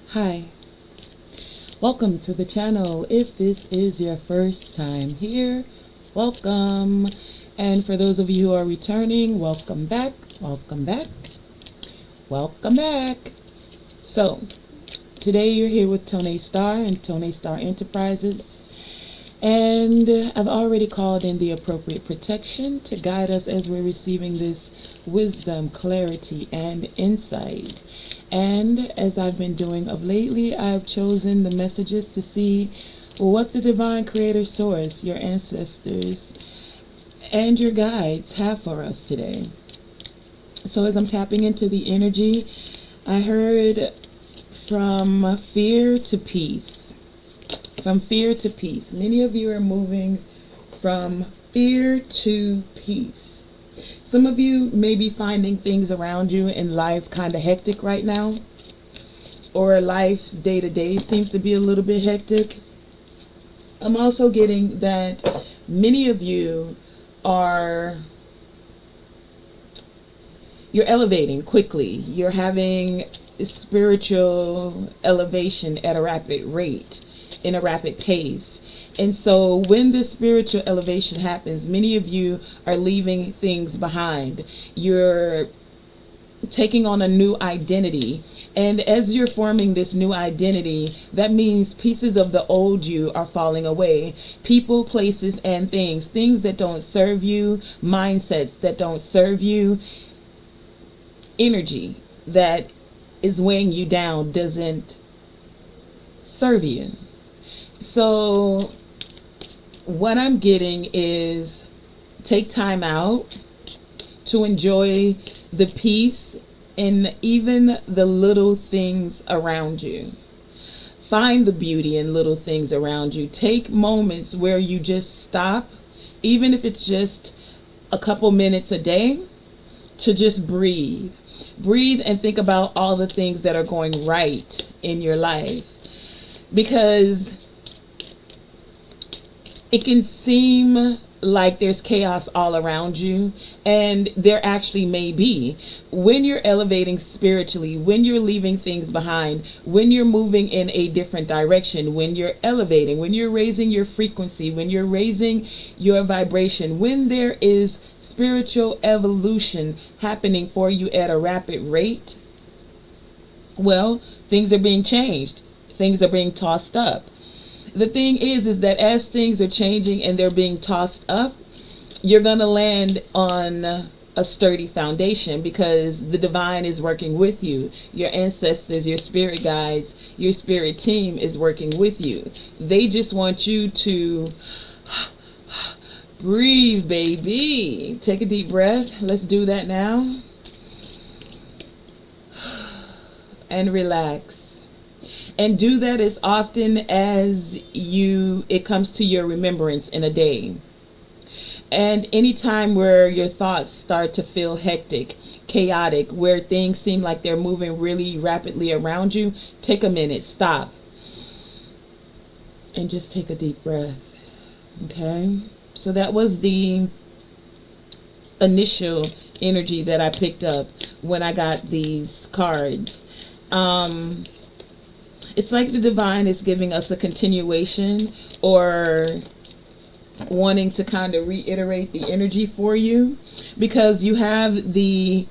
Hi, welcome to the channel. If this is your first time here, welcome. And for those of you who are returning, welcome back, welcome back, welcome back. So, today you're here with Tonae Star and Tonae Star Enterprises. And I've already called in the appropriate protection to guide us as we're receiving this wisdom, clarity, and insight. And as I've been doing of lately, I've chosen the messages to see what the divine creator source, your ancestors, and your guides have for us today. So as I'm tapping into the energy, I heard from fear to peace. From fear to peace. Many of you are moving from fear to peace. Some of you may be finding things around you in life kind of hectic right now, or life's day-to-day seems to be a little bit hectic. I'm also getting that many of you you're elevating quickly. You're having spiritual elevation at a rapid rate, in a rapid pace. And so when this spiritual elevation happens, many of you are leaving things behind. You're taking on a new identity. And as you're forming this new identity, that means pieces of the old you are falling away. People, places, and things. Things that don't serve you, mindsets that don't serve you, energy that is weighing you down doesn't serve you. So what I'm getting is take time out to enjoy the peace in even the little things around you. Find the beauty in little things around you. Take moments where you just stop, even if it's just a couple minutes a day, to just breathe. Breathe and think about all the things that are going right in your life. Because it can seem like there's chaos all around you, and there actually may be. When you're elevating spiritually, when you're leaving things behind, when you're moving in a different direction, when you're elevating, when you're raising your frequency, when you're raising your vibration, when there is spiritual evolution happening for you at a rapid rate, well, things are being changed. Things are being tossed up. The thing is that as things are changing and they're being tossed up, you're going to land on a sturdy foundation because the divine is working with you. Your ancestors, your spirit guides, your spirit team is working with you. They just want you to breathe, baby. Take a deep breath. Let's do that now. And relax. And do that as often as it comes to your remembrance in a day. And anytime where your thoughts start to feel hectic, chaotic, where things seem like they're moving really rapidly around you, take a minute, stop, and just take a deep breath. Okay? So that was the initial energy that I picked up when I got these cards. It's like the divine is giving us a continuation or wanting to kind of reiterate the energy for you, because you have the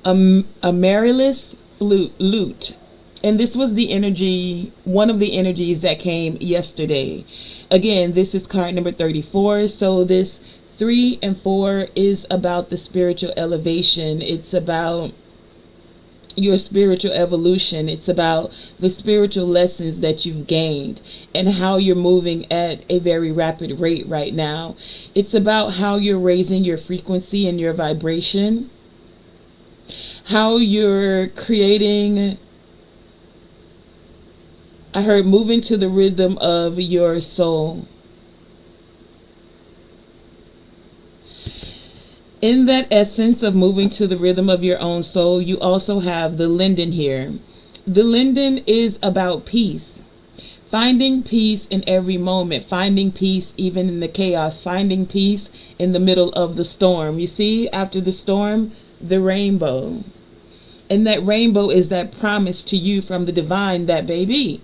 amaryllis lute. And this was the energy, one of the energies that came yesterday. Again, this is card number 34. So this 3 and 4 is about the spiritual elevation. It's about your spiritual evolution. It's about the spiritual lessons that you've gained and how you're moving at a very rapid rate right now. It's about how you're raising your frequency and your vibration, how you're creating, I heard, moving to the rhythm of your soul. In that essence of moving to the rhythm of your own soul, you also have the linden here. The linden is about peace. Finding peace in every moment. Finding peace even in the chaos. Finding peace in the middle of the storm. You see, after the storm, the rainbow. And that rainbow is that promise to you from the divine that baby,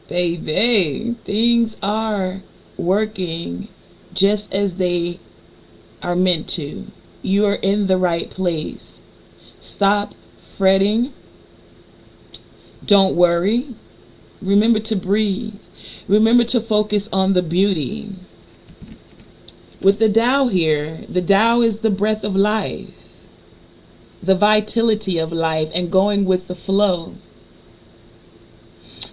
things are working just as they are meant to. You are in the right place. Stop fretting. Don't worry. Remember to breathe. Remember to focus on the beauty. With the Tao here, the Tao is the breath of life, the vitality of life, and going with the flow.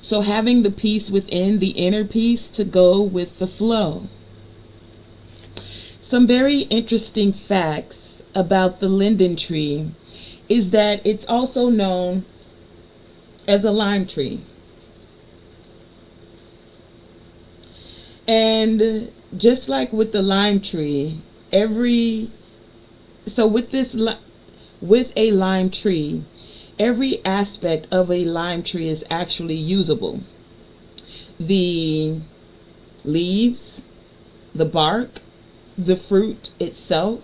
So having the peace within, the inner peace to go with the flow. Some very interesting facts about the linden tree is that it's also known as a lime tree. And just like with the lime tree, with a lime tree, every aspect of a lime tree is actually usable. The leaves, the bark, the fruit itself.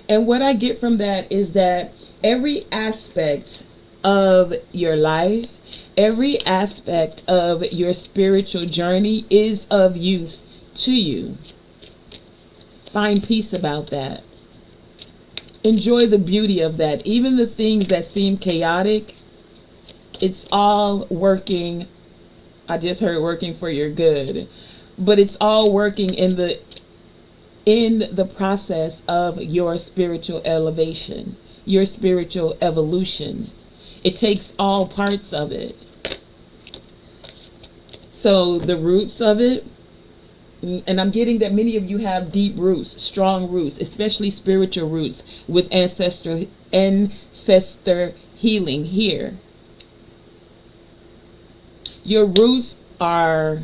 And what I get from that is that every aspect of your life, every aspect of your spiritual journey is of use to you. Find peace about that. Enjoy the beauty of that. Even the things that seem chaotic, it's all working. I just heard working for your good. But it's all working in the process of your spiritual elevation, your spiritual evolution. It takes all parts of it. So the roots of it, and I'm getting that many of you have deep roots, strong roots, especially spiritual roots with ancestor healing here. Your roots are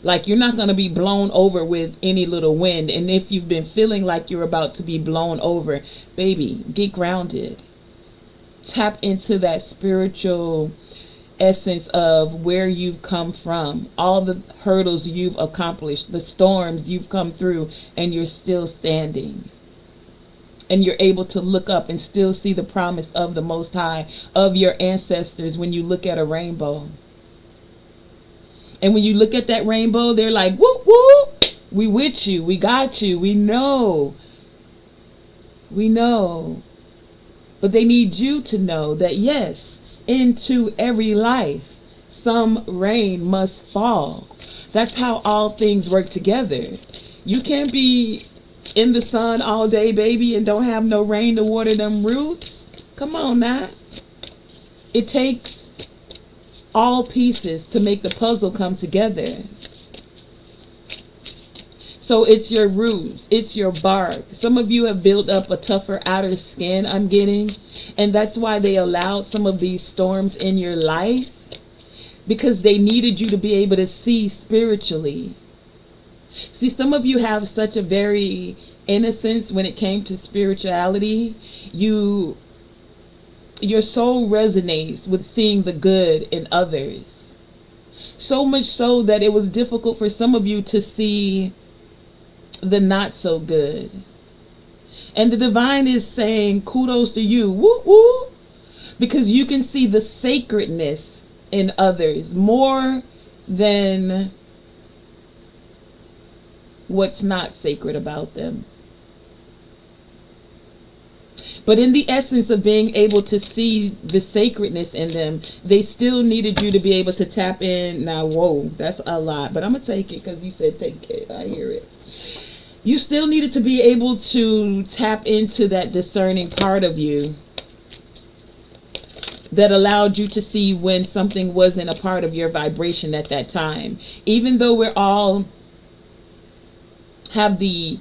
like you're not going to be blown over with any little wind. And if you've been feeling like you're about to be blown over, baby, get grounded. Tap into that spiritual essence of where you've come from, all the hurdles you've accomplished, the storms you've come through, and you're still standing. And you're able to look up and still see the promise of the Most High, of your ancestors when you look at a rainbow. And when you look at that rainbow, they're like, whoop, whoop, we with you, we got you, we know. We know. But they need you to know that yes, into every life, some rain must fall. That's how all things work together. You can't be in the sun all day, baby, and don't have no rain to water them roots. Come on now. It takes all pieces to make the puzzle come together. So it's your roots, it's your bark. Some of you have built up a tougher outer skin, I'm getting. And that's why they allowed some of these storms in your life. Because they needed you to be able to see spiritually. See, some of you have such a very innocence when it came to spirituality. Your soul resonates with seeing the good in others. So much so that it was difficult for some of you to see the not so good. And the divine is saying kudos to you, woo woo, because you can see the sacredness in others more than what's not sacred about them. But in the essence of being able to see the sacredness in them, they still needed you to be able to tap in. Now, whoa, that's a lot, but I'm going to take it because you said take it. I hear it. You still needed to be able to tap into that discerning part of you that allowed you to see when something wasn't a part of your vibration at that time. Even though we're all have the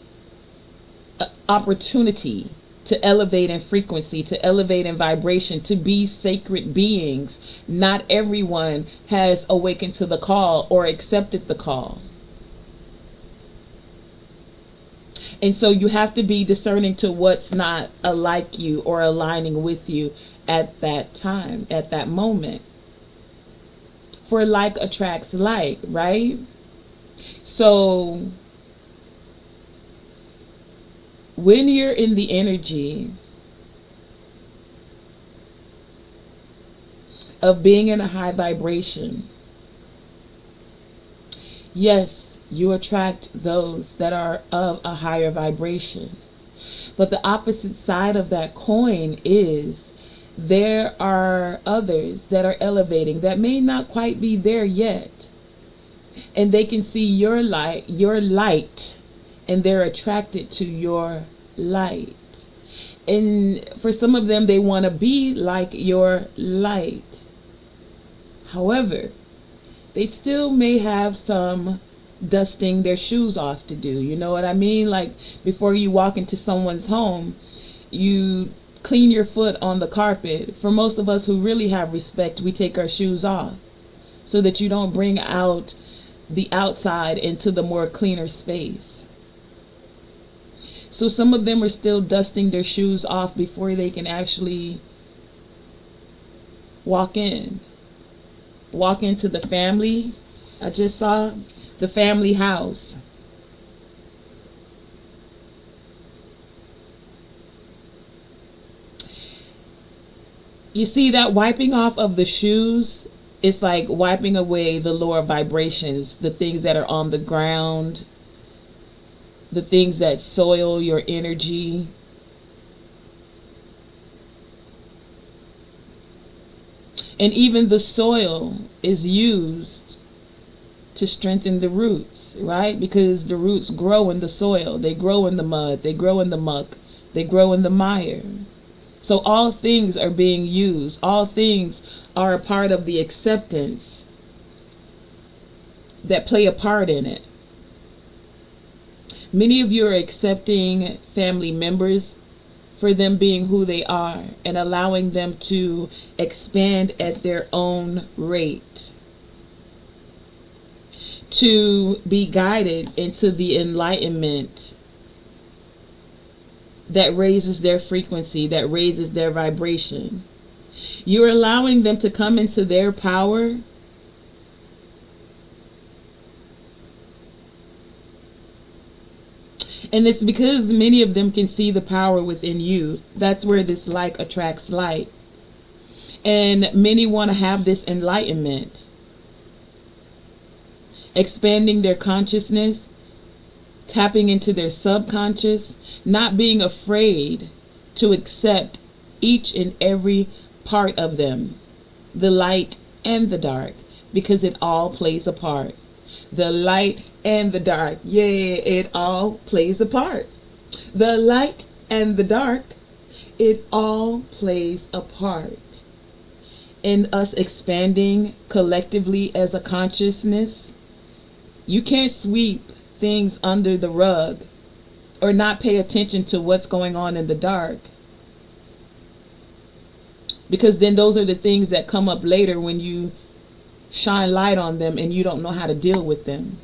opportunity to elevate in frequency, to elevate in vibration, to be sacred beings, not everyone has awakened to the call or accepted the call. And so you have to be discerning to what's not alike you or aligning with you at that time, at that moment. For like attracts like, right? So when you're in the energy of being in a high vibration. Yes, you attract those that are of a higher vibration. But the opposite side of that coin is there are others that are elevating that may not quite be there yet. And they can see your light, and they're attracted to your light. And for some of them, they want to be like your light. However, they still may have some dusting their shoes off to do. You know what I mean? Like before you walk into someone's home, you clean your foot on the carpet. For most of us who really have respect, we take our shoes off so that you don't bring out the outside into the more cleaner space. So some of them are still dusting their shoes off before they can actually walk into the family. I just saw the family house. You see that wiping off of the shoes, it's like wiping away the lower vibrations, the things that are on the ground, the things that soil your energy. And even the soil is used to strengthen the roots, right? Because the roots grow in the soil. They grow in the mud. They grow in the muck. They grow in the mire. So all things are being used. All things are a part of the acceptance that play a part in it. Many of you are accepting family members for them being who they are and allowing them to expand at their own rate, to be guided into the enlightenment that raises their frequency, that raises their vibration. You're allowing them to come into their power and it's because many of them can see the power within you. That's where this like attracts like. And many want to have this enlightenment. Expanding their consciousness, tapping into their subconscious, not being afraid to accept each and every part of them, the light and the dark, because it all plays a part. The light and the dark, yeah, it all plays a part. The light and the dark, it all plays a part in us expanding collectively as a consciousness. You can't sweep things under the rug or not pay attention to what's going on in the dark, because then those are the things that come up later when you shine light on them and you don't know how to deal with them.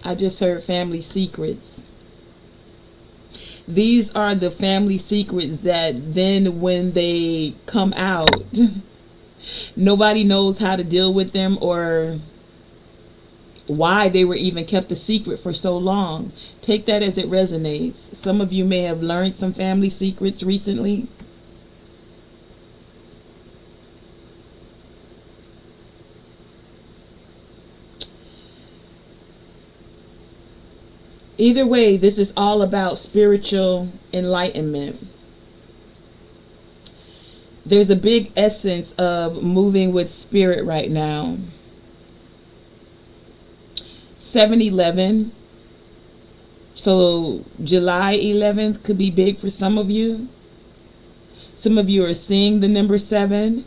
I just heard family secrets. These are the family secrets that then when they come out, nobody knows how to deal with them or why they were even kept a secret for so long. Take that as it resonates. Some of you may have learned some family secrets recently. Either way, this is all about spiritual enlightenment. There's a big essence of moving with spirit right now. 7/11. So July 11th could be big for some of you. Some of you are seeing the number 7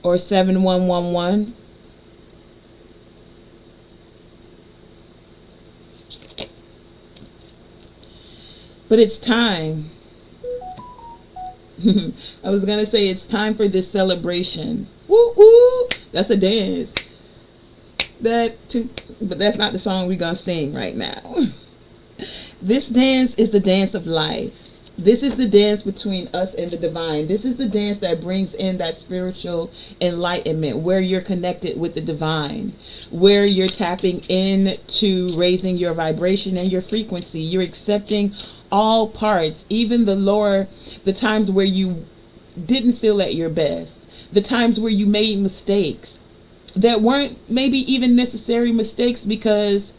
or 7111. But it's time. I was going to say it's time for this celebration. Woo woo! That's a dance. But that's not the song we're going to sing right now. This dance is the dance of life. This is the dance between us and the divine. This is the dance that brings in that spiritual enlightenment, where you're connected with the divine, where you're tapping into raising your vibration and your frequency. You're accepting all parts, even the lower, the times where you didn't feel at your best, the times where you made mistakes that weren't maybe even necessary mistakes, because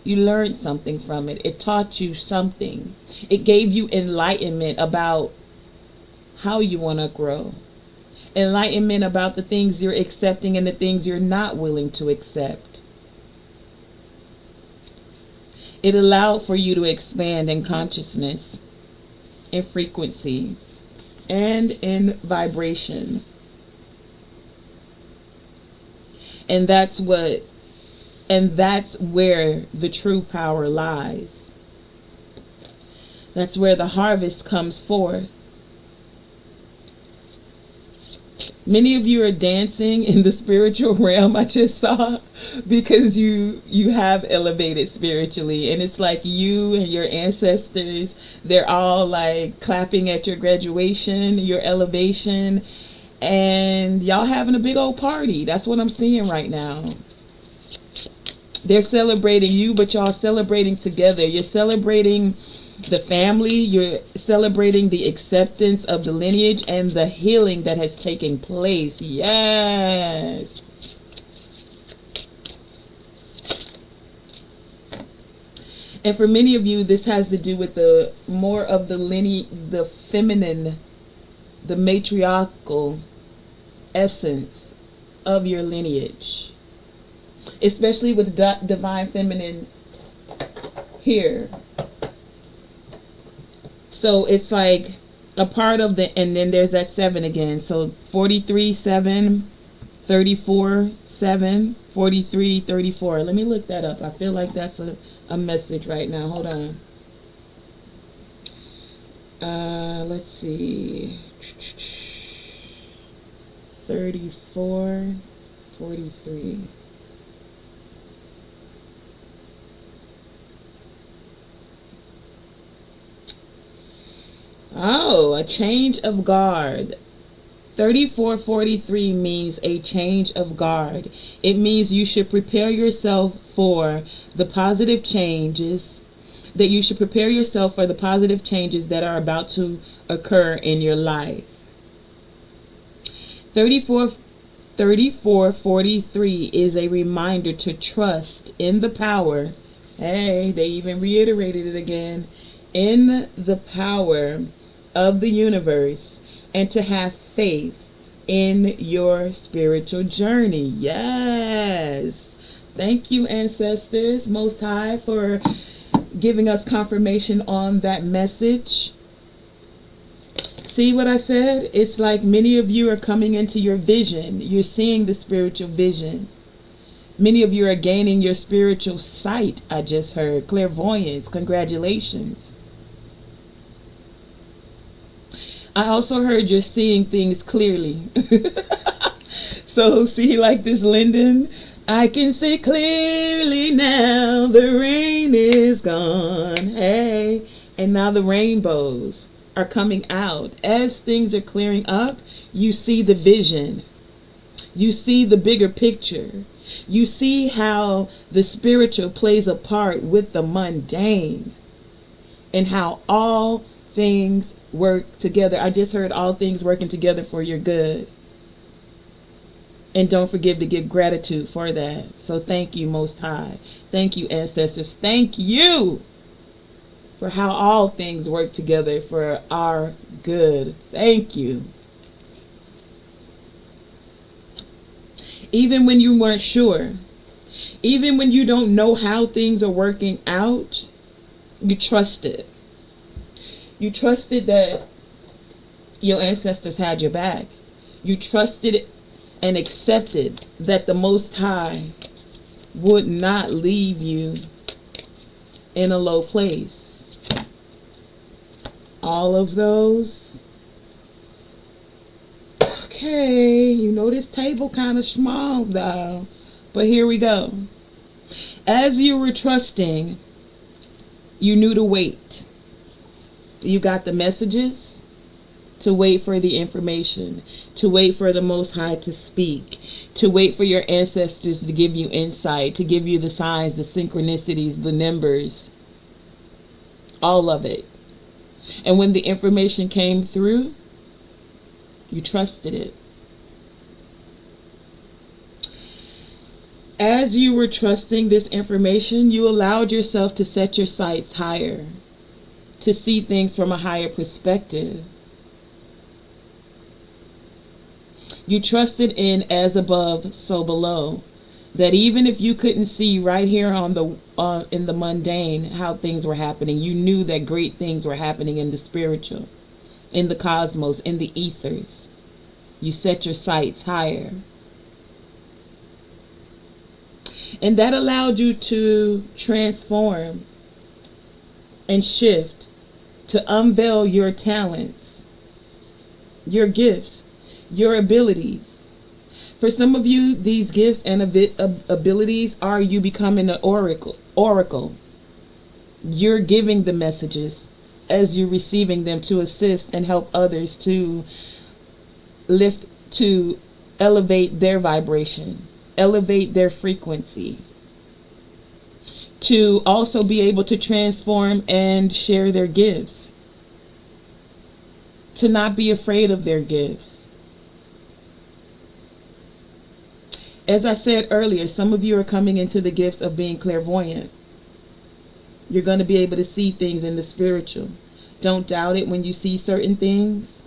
you learned something from it. It taught you something. It gave you enlightenment about how you want to grow. Enlightenment about the things you're accepting and the things you're not willing to accept. It allowed for you to expand in consciousness, in frequency, and in vibration. And that's where the true power lies. That's where the harvest comes forth. Many of you are dancing in the spiritual realm, I just saw, because you have elevated spiritually, and it's like you and your ancestors, they're all like clapping at your graduation, your elevation, and y'all having a big old party. That's what I'm seeing right now. They're celebrating you, but y'all celebrating together. You're celebrating the family. You're celebrating the acceptance of the lineage and the healing that has taken place. Yes. And for many of you, this has to do with the more of the lineage, the feminine, the matriarchal essence of your lineage, especially with divine feminine here. So it's like a part of the, and then there's that 7 again. So 43, 7, 34, 7, 43, 34. Let me look that up. I feel like that's a message right now. Hold on. Let's see. 34, 43. Oh, a change of guard. 3443 means a change of guard. It means you should prepare yourself for the positive changes, that you should prepare yourself for the positive changes that are about to occur in your life. 3443 is a reminder to trust in the power. Hey, they even reiterated it again. In the power of the universe, and to have faith in your spiritual journey. Yes. Thank you, ancestors, Most High, for giving us confirmation on that message. See what I said? It's like many of you are coming into your vision. You're seeing the spiritual vision. Many of you are gaining your spiritual sight. I just heard clairvoyance. Congratulations. I also heard you're seeing things clearly. So see, like this Linden, I can see clearly now, the rain is gone. Hey, and now the rainbows are coming out. As things are clearing up, you see the vision. You see the bigger picture. You see how the spiritual plays a part with the mundane, and how all things work together. I just heard all things working together for your good. And don't forget to give gratitude for that. So thank you, Most High. Thank you, ancestors. Thank you for how all things work together for our good. Thank you. Even when you weren't sure, even when you don't know how things are working out, you trusted. You trusted that your ancestors had your back. You trusted and accepted that the Most High would not leave you in a low place. All of those. Okay, you know this table kind of small though, but here we go. As you were trusting, you knew to wait. You got the messages to wait for the information, to wait for the Most High to speak, to wait for your ancestors to give you insight, to give you the signs, the synchronicities, the numbers, all of it. And when the information came through, you trusted it. As you were trusting this information, you allowed yourself to set your sights higher, to see things from a higher perspective. You trusted in as above, so below. That even if you couldn't see right here on the in the mundane how things were happening, you knew that great things were happening in the spiritual, in the cosmos, in the ethers. You set your sights higher. And that allowed you to transform and shift, to unveil your talents, your gifts, your abilities. For some of you, these gifts and abilities are you becoming an oracle. You're giving the messages as you're receiving them to assist and help others to lift, to elevate their vibration, elevate their frequency, to also be able to transform and share their gifts, to not be afraid of their gifts. As I said earlier, some of you are coming into the gifts of being clairvoyant. You're going to be able to see things in the spiritual. Don't doubt it when you see certain things.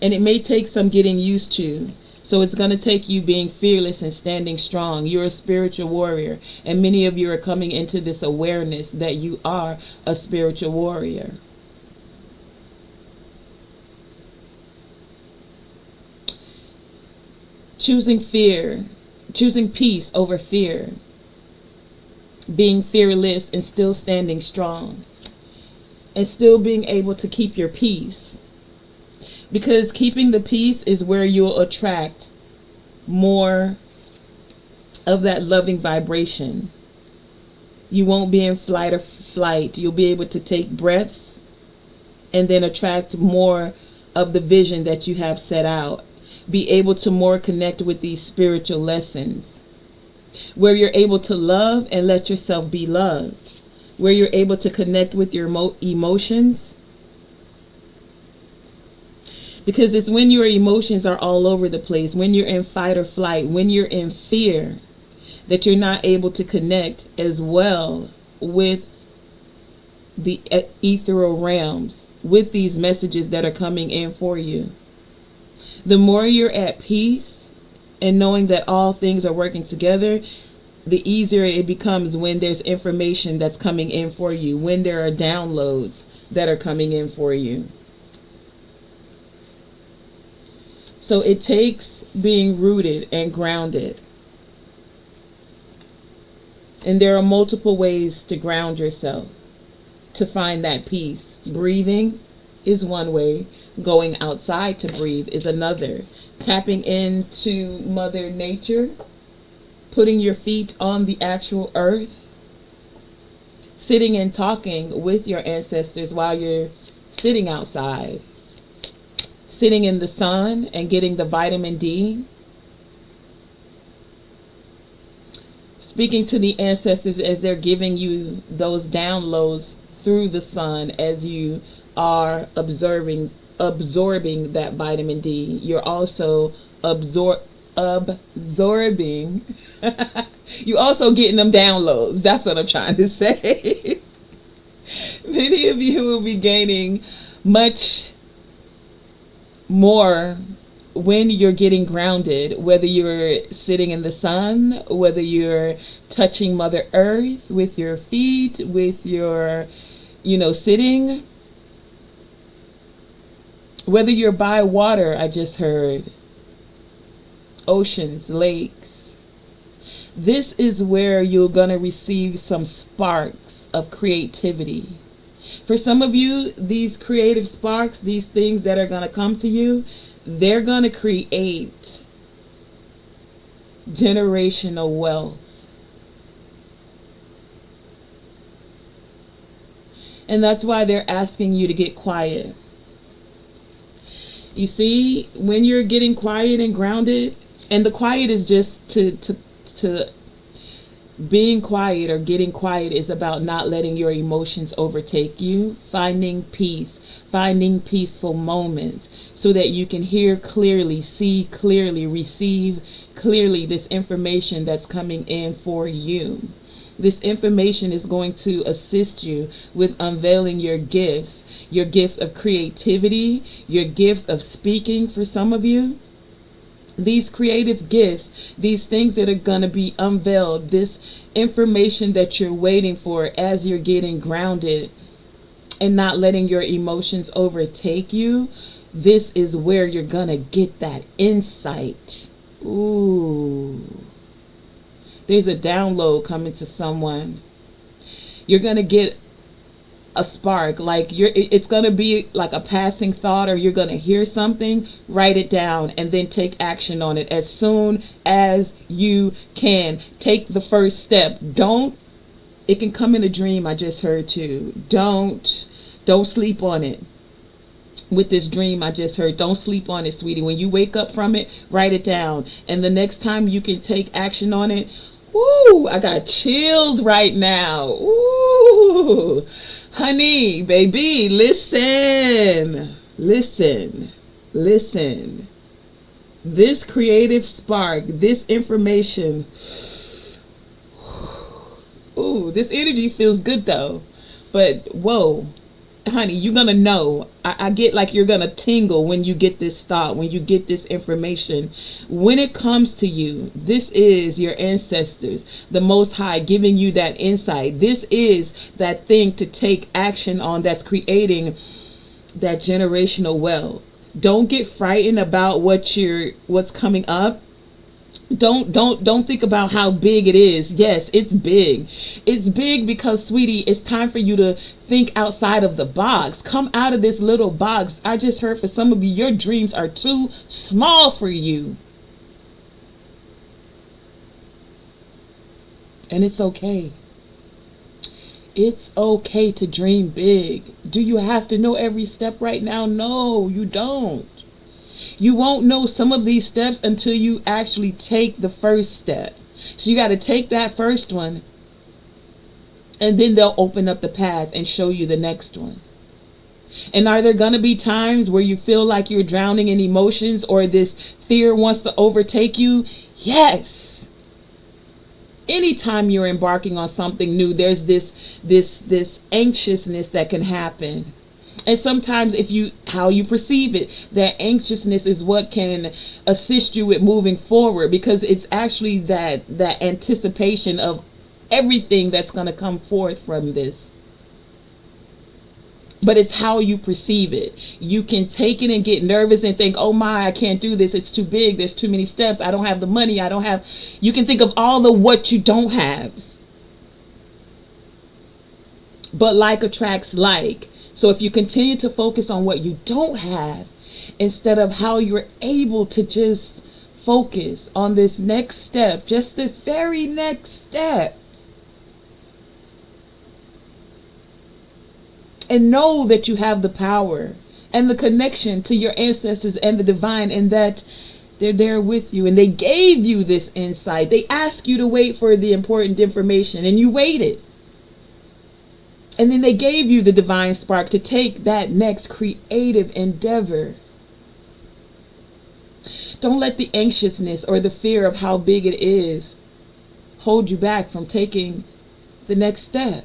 And it may take some getting used to. So it's going to take you being fearless and standing strong. You're a spiritual warrior. And many of you are coming into this awareness that you are a spiritual warrior. Choosing fear, choosing peace over fear, being fearless and still standing strong, and still being able to keep your peace. Because keeping the peace is where you'll attract more of that loving vibration. You won't be in flight or flight. You'll be able to take breaths and then attract more of the vision that you have set out. Be able to more connect with these spiritual lessons, where you're able to love and let yourself be loved, where you're able to connect with your emotions. Because it's when your emotions are all over the place, when you're in fight or flight, when you're in fear, that you're not able to connect as well with the ethereal realms, with these messages that are coming in for you. The more you're at peace and knowing that all things are working together, the easier it becomes when there's information that's coming in for you, when there are downloads that are coming in for you. So it takes being rooted and grounded. And there are multiple ways to ground yourself, to find that peace. Breathing is one way. Going outside to breathe is another. Tapping into Mother Nature, putting your feet on the actual earth, sitting and talking with your ancestors while you're sitting outside, sitting in the sun and getting the vitamin D, speaking to the ancestors as they're giving you those downloads through the sun as you are absorbing that vitamin D. You're also absorbing you also getting them downloads. That's what I'm trying to say. Many of you will be gaining much more when you're getting grounded, whether you're sitting in the sun, whether you're touching Mother Earth with your feet, with your, sitting, whether you're by water, I just heard, oceans, lakes. This is where you're going to receive some sparks of creativity. For some of you, these creative sparks, these things that are going to come to you, they're going to create generational wealth. And that's why they're asking you to get quiet. You see, when you're getting quiet and grounded, and the quiet is just to Being quiet or getting quiet is about not letting your emotions overtake you, finding peace, finding peaceful moments so that you can hear clearly, see clearly, receive clearly this information that's coming in for you. This information is going to assist you with unveiling your gifts of creativity, your gifts of speaking for some of you. These creative gifts, these things that are going to be unveiled, this information that you're waiting for as you're getting grounded and not letting your emotions overtake you, this is where you're going to get that insight. Ooh. There's a download coming to someone. You're going to get a spark, like it's going to be like a passing thought, or you're going to hear something, write it down and then take action on it as soon as you can. Take the first step. Don't, it can come in a dream, I just heard too. Don't sleep on it. With this dream I just heard, don't sleep on it, sweetie. When you wake up from it, write it down, and the next time you can take action on it. Ooh, I got chills right now. Ooh, honey, baby, listen. This creative spark, this information. Ooh, this energy feels good though. But whoa, honey, you're gonna know. I get like you're gonna tingle when you get this thought, when you get this information. When it comes to you, this is your ancestors, the Most High, giving you that insight. This is that thing to take action on that's creating that generational wealth. Don't get frightened about what's coming up. Don't think about how big it is. Yes, it's big. It's big because, sweetie, it's time for you to think outside of the box. Come out of this little box. I just heard for some of you, your dreams are too small for you. And it's okay. It's okay to dream big. Do you have to know every step right now? No, you don't. You won't know some of these steps until you actually take the first step. So you got to take that first one, and then they'll open up the path and show you the next one. And are there going to be times where you feel like you're drowning in emotions or this fear wants to overtake you? Yes. Anytime you're embarking on something new, there's this anxiousness that can happen. And sometimes how you perceive it, that anxiousness is what can assist you with moving forward, because it's actually that anticipation of everything that's going to come forth from this. But it's how you perceive it. You can take it and get nervous and think, oh my, I can't do this. It's too big. There's too many steps. I don't have the money. You can think of all the what you don't have. But like attracts like. So if you continue to focus on what you don't have, instead of how you're able to just focus on this next step, just this very next step, and know that you have the power and the connection to your ancestors and the divine, and that they're there with you and they gave you this insight. They asked you to wait for the important information and you waited. And then they gave you the divine spark to take that next creative endeavor. Don't let the anxiousness or the fear of how big it is hold you back from taking the next step.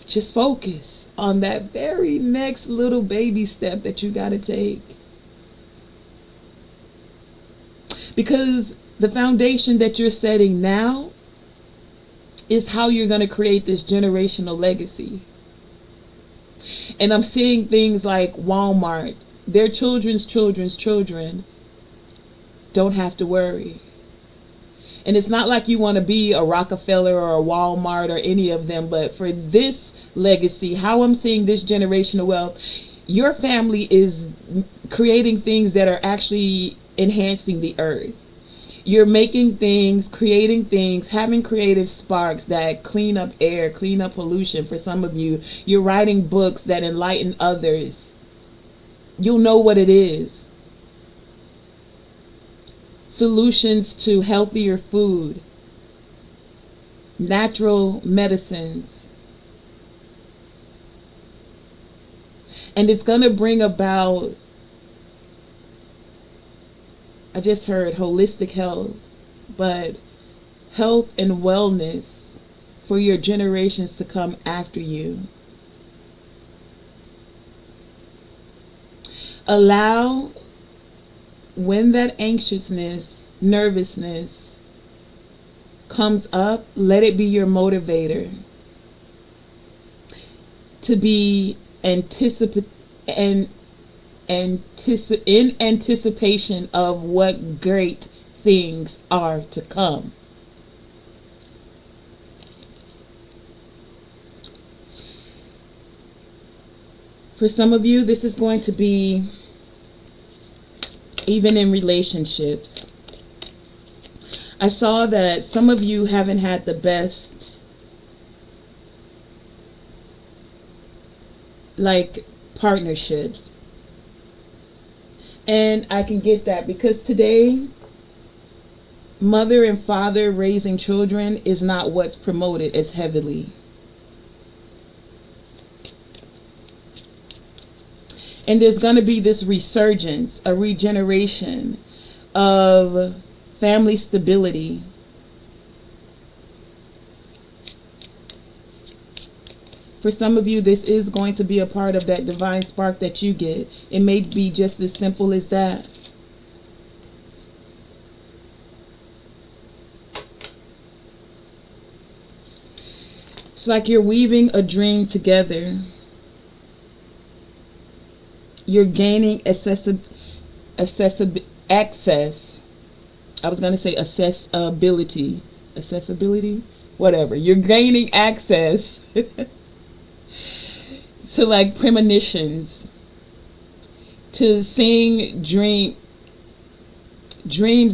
Just focus on that very next little baby step that you got to take. Because the foundation that you're setting now is how you're going to create this generational legacy. And I'm seeing things like Walmart. Their children's children don't have to worry. And it's not like you want to be a Rockefeller or a Walmart or any of them, but for this legacy, how I'm seeing this generational wealth, your family is creating things that are actually enhancing the earth. You're making things, creating things, having creative sparks that clean up air, clean up pollution for some of you. You're writing books that enlighten others. You'll know what it is. solutions to healthier food, natural medicines. And it's going to bring about, I just heard holistic health, but health and wellness for your generations to come after you. Allow, when that anxiousness, nervousness comes up, let it be your motivator to be in anticipation of what great things are to come. For some of you, this is going to be even in relationships. I saw that some of you haven't had the best, like, partnerships. And I can get that because today, mother and father raising children is not what's promoted as heavily. And there's going to be this resurgence, a regeneration of family stability. For some of you, this is going to be a part of that divine spark that you get. It may be just as simple as that. It's like you're weaving a dream together. You're gaining access. I was going to say accessibility. Accessibility? Whatever. You're gaining access to, like, premonitions, to seeing dreams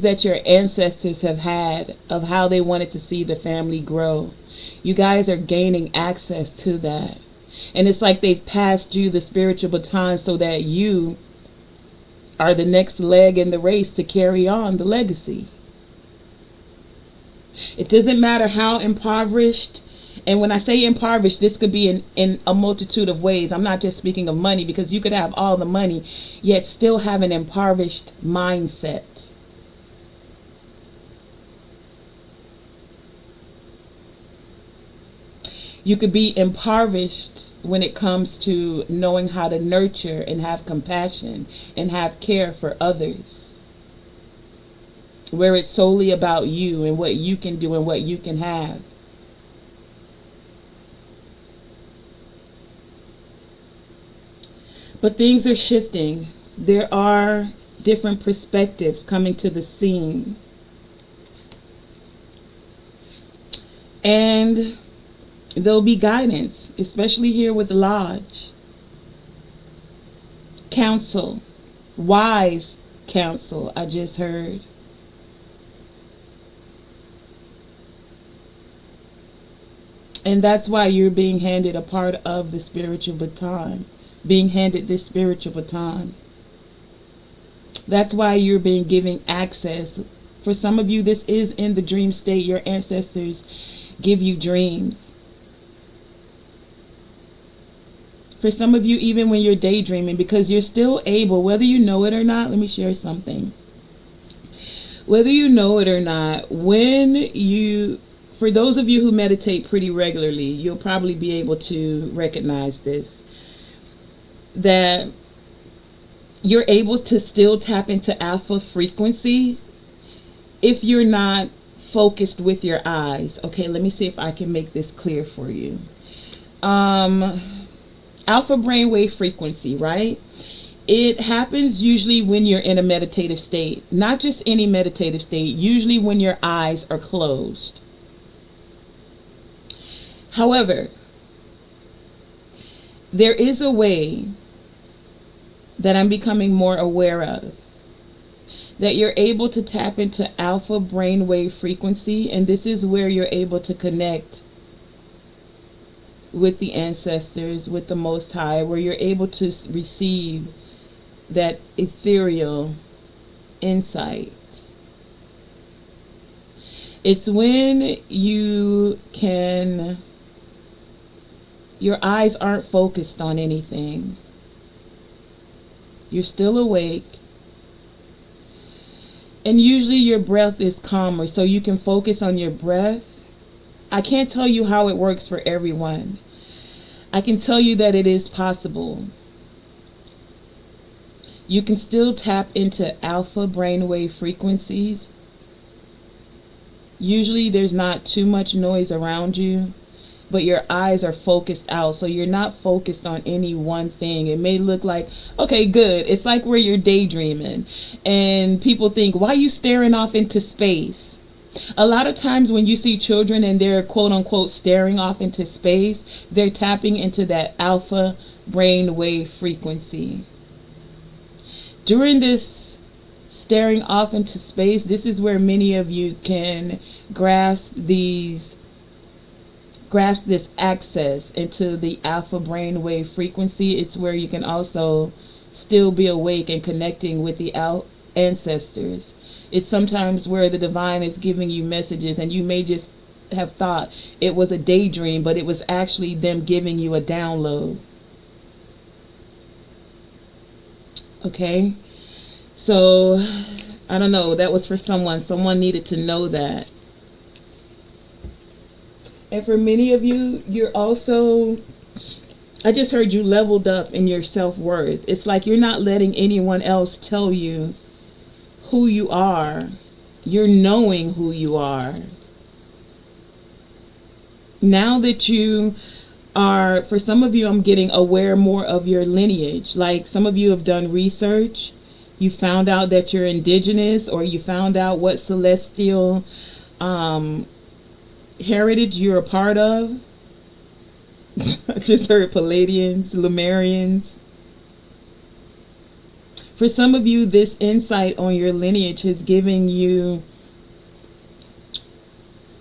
that your ancestors have had of how they wanted to see the family grow. You guys are gaining access to that. And it's like they've passed you the spiritual baton so that you are the next leg in the race to carry on the legacy. It doesn't matter how impoverished, and when I say impoverished, this could be in a multitude of ways. I'm not just speaking of money, because you could have all the money, yet still have an impoverished mindset. You could be impoverished when it comes to knowing how to nurture and have compassion and have care for others, where it's solely about you and what you can do and what you can have. But things are shifting. There are different perspectives coming to the scene. And there'll be guidance, especially here with Lodge. Counsel. Wise counsel, I just heard. And that's why you're being handed a part of the spiritual baton. Being handed this spiritual baton. That's why you're being given access. For some of you, this is in the dream state. Your ancestors give you dreams. For some of you, even when you're daydreaming, because you're still able, whether you know it or not, let me share something. Whether you know it or not, for those of you who meditate pretty regularly, you'll probably be able to recognize this. That you're able to still tap into alpha frequencies if you're not focused with your eyes. Okay, let me see if I can make this clear for you. Alpha brainwave frequency, right? It happens usually when you're in a meditative state. Not just any meditative state, usually when your eyes are closed. However, there is a way that I'm becoming more aware of, that you're able to tap into alpha brainwave frequency, and this is where you're able to connect with the ancestors, with the Most High, where you're able to receive that ethereal insight. It's when your eyes aren't focused on anything. You're still awake. And usually your breath is calmer, so you can focus on your breath. I can't tell you how it works for everyone. I can tell you that it is possible. You can still tap into alpha brainwave frequencies. Usually there's not too much noise around you, but your eyes are focused out, so you're not focused on any one thing. It may look like, okay, good. It's like where you're daydreaming, and people think, why are you staring off into space? A lot of times when you see children and they're quote unquote staring off into space, they're tapping into that alpha brain wave frequency. During this staring off into space, this is where many of you can grasp this access into the alpha brainwave frequency. It's where you can also still be awake and connecting with the ancestors. It's sometimes where the divine is giving you messages, and you may just have thought it was a daydream, but it was actually them giving you a download. Okay? So, I don't know, that was for someone. Someone needed to know that. And for many of you, you're also, I just heard you leveled up in your self-worth. It's like you're not letting anyone else tell you who you are. You're knowing who you are. Now that you are, for some of you, I'm getting aware more of your lineage. Like some of you have done research. You found out that you're indigenous, or you found out what celestial heritage you're a part of. I just heard Palladians, Lemurians. For some of you, this insight on your lineage has given you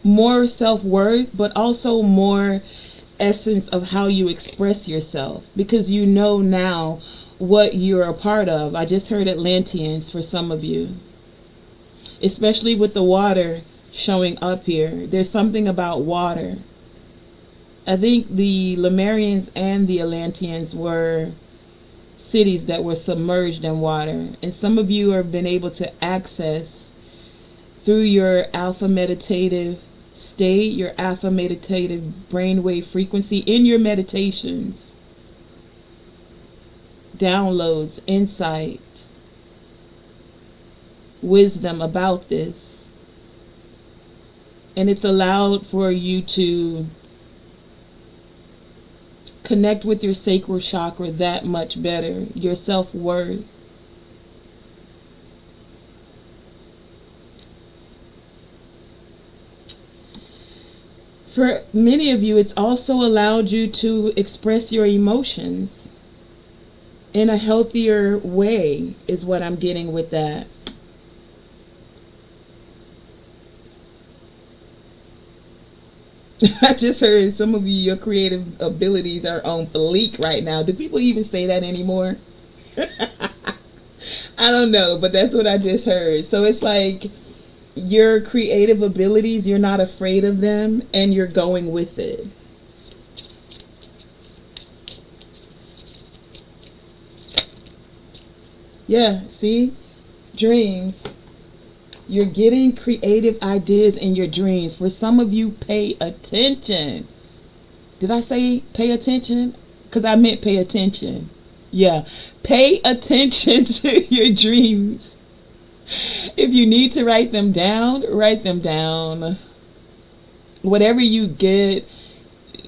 more self-worth, but also more essence of how you express yourself, because you know now what you're a part of. I just heard Atlanteans for some of you, especially with the water showing up here. There's something about water. I think the Lemurians and the Atlanteans were cities that were submerged in water, and some of you have been able to access through your alpha meditative state, your alpha meditative brainwave frequency in your meditations, downloads, insight, wisdom about this. And it's allowed for you to connect with your sacral chakra that much better, your self-worth. For many of you, it's also allowed you to express your emotions in a healthier way, is what I'm getting with that. I just heard some of you, your creative abilities are on fleek right now. Do people even say that anymore? I don't know, but that's what I just heard. So it's like your creative abilities, you're not afraid of them, and you're going with it. Yeah, see? Dreams. You're getting creative ideas in your dreams. For some of you, pay attention. Did I say pay attention? Because I meant pay attention. Yeah. Pay attention to your dreams. If you need to write them down, write them down. Whatever you get,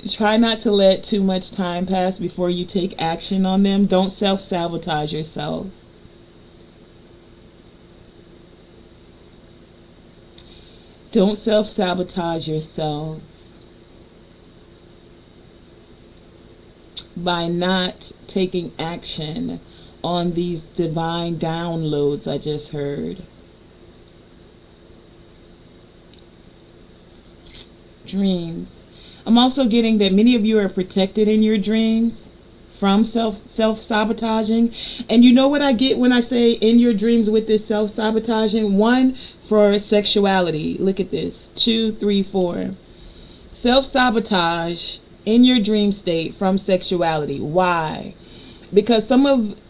try not to let too much time pass before you take action on them. Don't self-sabotage yourself. Don't self-sabotage yourself by not taking action on these divine downloads I just heard. Dreams. I'm also getting that many of you are protected in your dreams from self-sabotaging. And you know what I get when I say in your dreams with this self-sabotaging? 1, for sexuality. Look at this. 2, 3, 4. Self-sabotage in your dream state from sexuality. Why? Because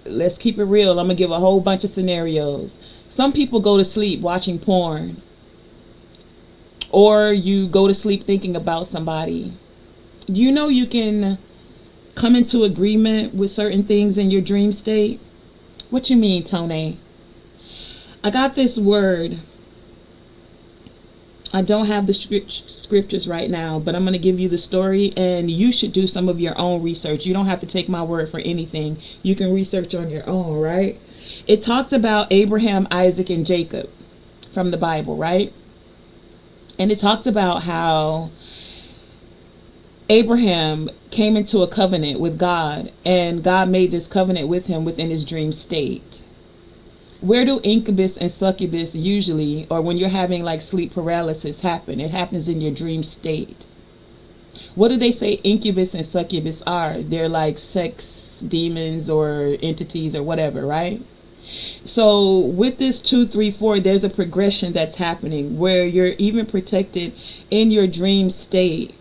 let's keep it real, I'm going to give a whole bunch of scenarios. Some people go to sleep watching porn. Or you go to sleep thinking about somebody. You know you can come into agreement with certain things in your dream state? What you mean, Tonae? I got this word. I don't have the scriptures right now, but I'm going to give you the story, and you should do some of your own research. You don't have to take my word for anything. You can research on your own, right? It talks about Abraham, Isaac, and Jacob from the Bible, right? And it talked about how Abraham came into a covenant with God, and God made this covenant with him within his dream state. Where do incubus and succubus usually, or when you're having like sleep paralysis, happen? It happens in your dream state. What do they say incubus and succubus are? They're like sex demons or entities or whatever, right? So with this 2, 3, 4, there's a progression that's happening where you're even protected in your dream state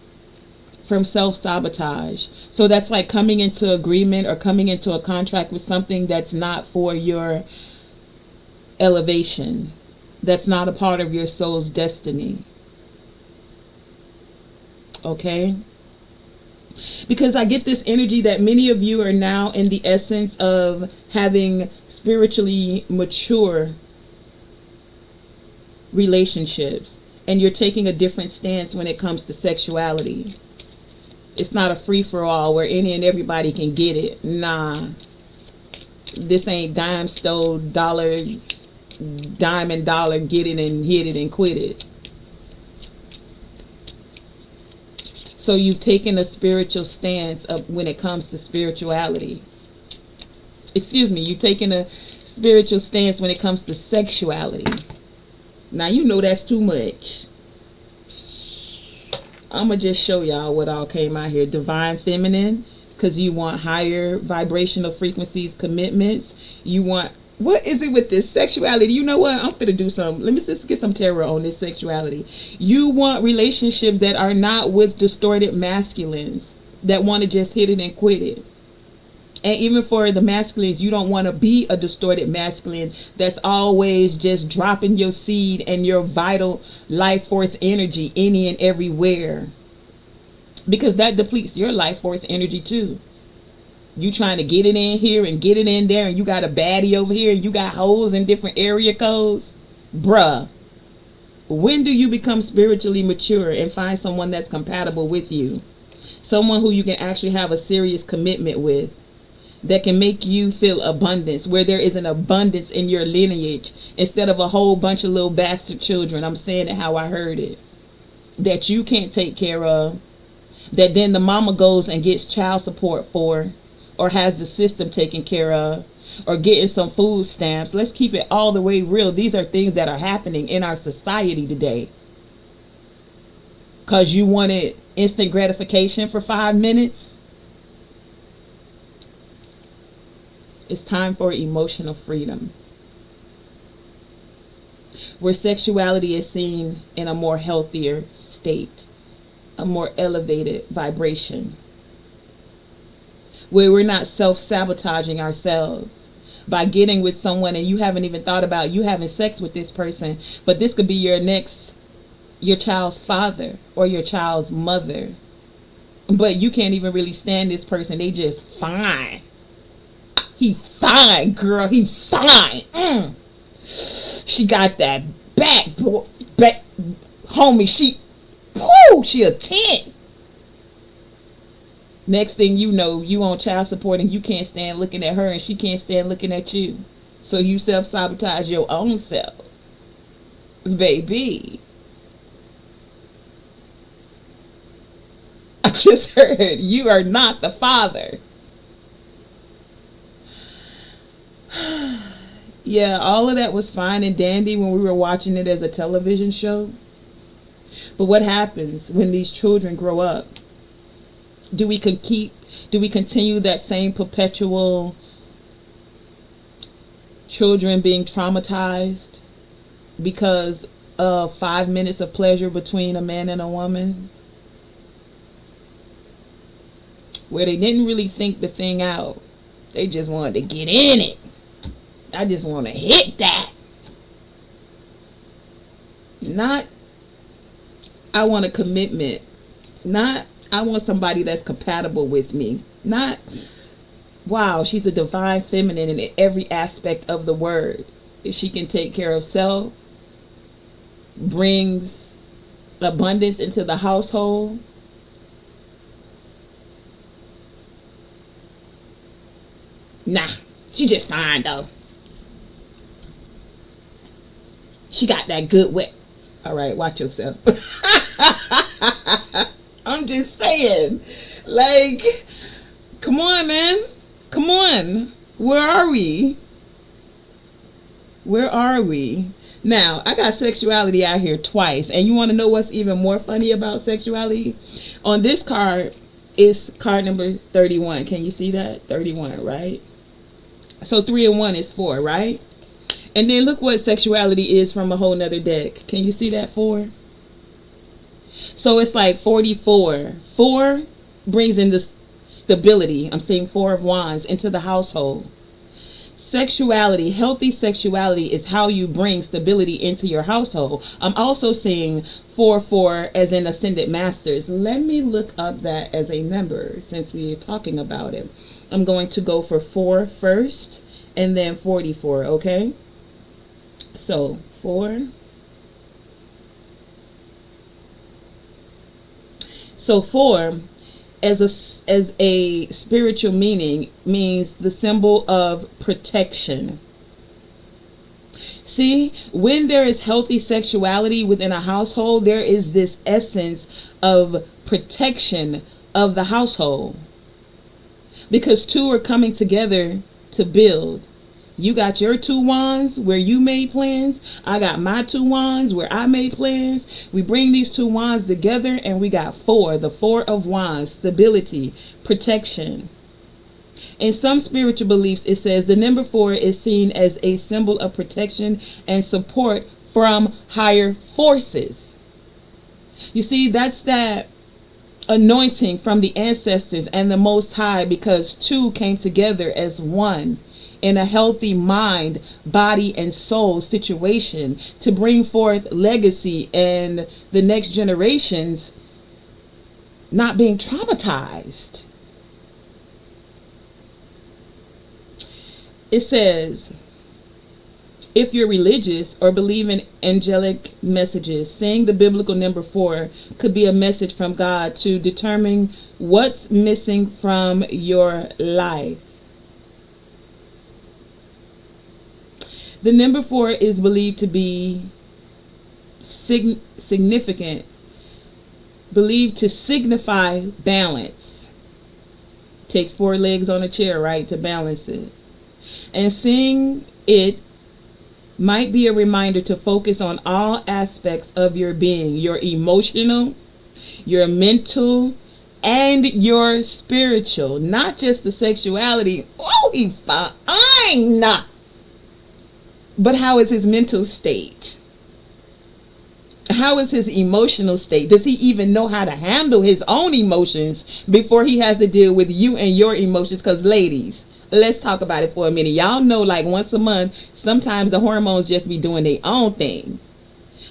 from self-sabotage. So that's like coming into agreement or coming into a contract with something that's not for your elevation, that's not a part of your soul's destiny. Okay? Because I get this energy that many of you are now in the essence of having spiritually mature relationships, and you're taking a different stance when it comes to sexuality. It's not a free-for-all where any and everybody can get it. Nah. This ain't dime, stole, dollar, dime and dollar, get it and hit it and quit it. So you've taken a spiritual stance of when it comes to spirituality. Excuse me, you've taken a spiritual stance when it comes to sexuality. Now you know that's too much. I'm going to just show y'all what all came out here. Divine feminine, because you want higher vibrational frequencies, commitments. You want, what is it with this sexuality? You know what? I'm going to do some, let me just get some tarot on this sexuality. You want relationships that are not with distorted masculines that want to just hit it and quit it. And even for the masculines, you don't want to be a distorted masculine that's always just dropping your seed and your vital life force energy any and everywhere. Because that depletes your life force energy too. You trying to get it in here and get it in there, and you got a baddie over here and you got holes in different area codes. Bruh. When do you become spiritually mature and find someone that's compatible with you? Someone who you can actually have a serious commitment with, that can make you feel abundance, where there is an abundance in your lineage instead of a whole bunch of little bastard children. I'm saying it how I heard it. That you can't take care of, that then the mama goes and gets child support for, or has the system taken care of, or getting some food stamps. Let's keep it all the way real. These are things that are happening in our society today. Because you wanted instant gratification for 5 minutes. It's time for emotional freedom, where sexuality is seen in a more healthier state, a more elevated vibration, where we're not self-sabotaging ourselves by getting with someone and you haven't even thought about you having sex with this person, but this could be your child's father or your child's mother, but you can't even really stand this person. They just fine. He fine, girl. He fine. She got that back, homie. She a 10. Next thing you know, you on child support and you can't stand looking at her and she can't stand looking at you. So you self-sabotage your own self. Baby. I just heard you are not the father. Yeah, all of that was fine and dandy when we were watching it as a television show. But what happens when these children grow up? Do we keep Do we continue that same perpetual children being traumatized because of 5 minutes of pleasure between a man and a woman, where they didn't really think the thing out? They just wanted to get in it. I just want to hit that. Not, I want a commitment. Not, I want somebody that's compatible with me. Not, wow, she's a divine feminine in every aspect of the word. She can take care of self, brings abundance into the household. Nah, she just fine though. She got that good wet. All right, watch yourself. I'm just saying, like, come on, man. Come on. Where are we? Where are we? Now, I got sexuality out here twice. And you want to know what's even more funny about sexuality? On this card, it's card number 31. Can you see that? 31, right? So 3 and 1 is 4, right? And then look what sexuality is from a whole nother deck. Can you see that 4? So it's like 44. 4 brings in the stability. I'm saying 4 of wands into the household. Sexuality, healthy sexuality is how you bring stability into your household. I'm also seeing 4 as in ascended masters. Let me look up that as a number since we're talking about it. I'm going to go for 4 first and then 44, okay? So 4. So 4 as a spiritual meaning means the symbol of protection. See, when there is healthy sexuality within a household, there is this essence of protection of the household. Because 2 are coming together to build. You got your 2 wands where you made plans. I got my 2 wands where I made plans. We bring these 2 wands together and we got 4. The 4 of wands, stability, protection. In some spiritual beliefs, it says the number 4 is seen as a symbol of protection and support from higher forces. You see, that's that anointing from the ancestors and the Most High, because 2 came together as one in a healthy mind, body, and soul situation to bring forth legacy and the next generations not being traumatized. It says, if you're religious or believe in angelic messages, saying the biblical number 4 could be a message from God to determine what's missing from your life. The number 4 is believed to be significant, believed to signify balance. Takes 4 legs on a chair, right, to balance it. And seeing it might be a reminder to focus on all aspects of your being, your emotional, your mental, and your spiritual, not just the sexuality. Oh, he fine. But how is his mental state? How is his emotional state? Does he even know how to handle his own emotions before he has to deal with you and your emotions? Because ladies, let's talk about it for a minute. Y'all know, like, once a month, sometimes the hormones just be doing their own thing.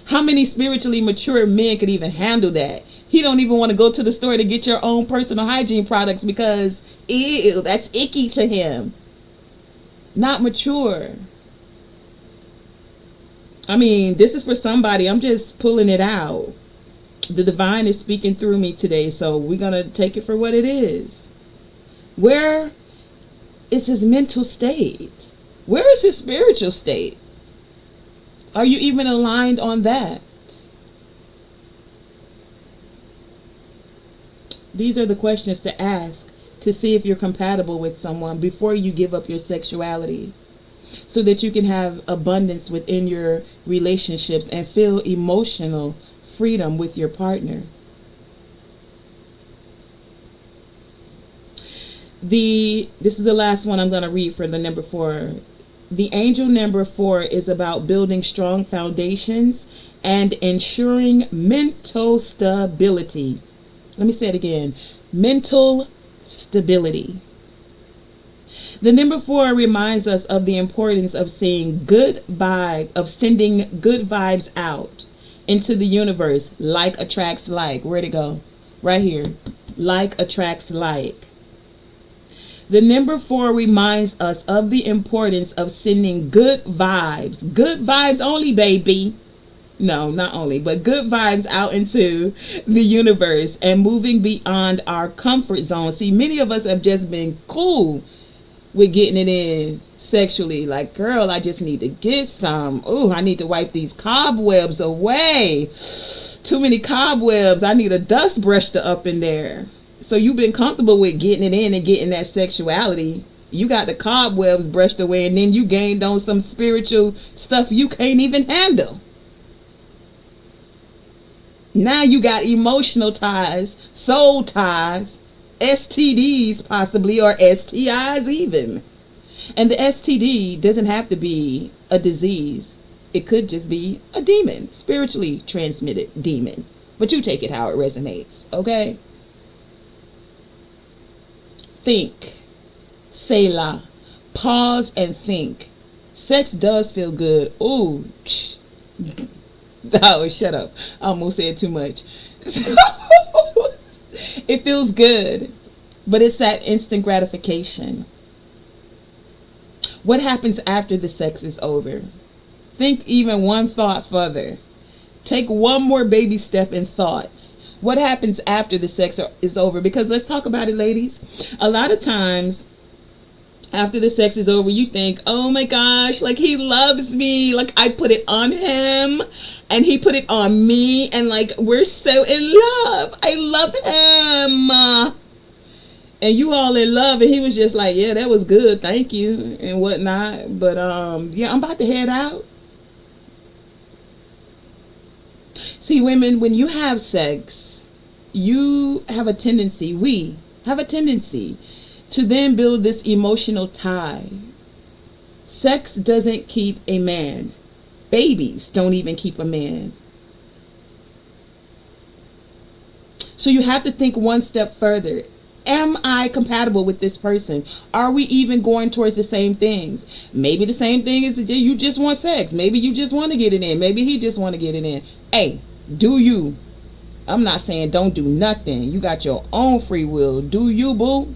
How many spiritually mature men could even handle that? He don't even want to go to the store to get your own personal hygiene products because, ew, that's icky to him. Not mature. I mean, this is for somebody. I'm just pulling it out. The divine is speaking through me today, so we're going to take it for what it is. Where is his mental state? Where is his spiritual state? Are you even aligned on that? These are the questions to ask to see if you're compatible with someone before you give up your sexuality, so that you can have abundance within your relationships and feel emotional freedom with your partner. This is the last one I'm going to read for the number 4. The angel number 4 is about building strong foundations and ensuring mental stability. Let me say it again. Mental stability. The number 4 reminds us of the importance of sending good vibes out into the universe. Like attracts like. Where'd it go? Right here. Like attracts like. The number 4 reminds us of the importance of sending good vibes. Good vibes only, baby. No, not only, but good vibes out into the universe and moving beyond our comfort zone. See, many of us have just been cool with getting it in sexually. Like, girl, I just need to get some. Ooh, I need to wipe these cobwebs away. Too many cobwebs. I need a dust brush up in there. So you've been comfortable with getting it in and getting that sexuality. You got the cobwebs brushed away, and then you gained on some spiritual stuff you can't even handle. Now you got emotional ties, soul ties, STDs possibly, or STIs even. And the STD doesn't have to be a disease. It could just be a demon, spiritually transmitted demon. But you take it how it resonates, okay? Think. Selah. Pause and think. Sex does feel good. Ooh. Oh, shut up. I almost said too much. It feels good, but it's that instant gratification. What happens after the sex is over? Think even one thought further. Take one more baby step in thoughts. What happens after the sex is over? Because let's talk about it, ladies. A lot of times, after the sex is over, you think, oh my gosh, like he loves me. Like I put it on him and he put it on me. And like we're so in love. I love him. And you all in love. And he was just like, yeah, that was good. Thank you. And whatnot. But yeah, I'm about to head out. See, women, when you have sex, you have a tendency, we have a tendency to then build this emotional tie. Sex doesn't keep a man. Babies don't even keep a man. So you have to think one step further. Am I compatible with this person? Are we even going towards the same things? Maybe the same thing is that you just want sex. Maybe you just want to get it in. Maybe he just want to get it in. Hey, do you? I'm not saying don't do nothing. You got your own free will. Do you, boo?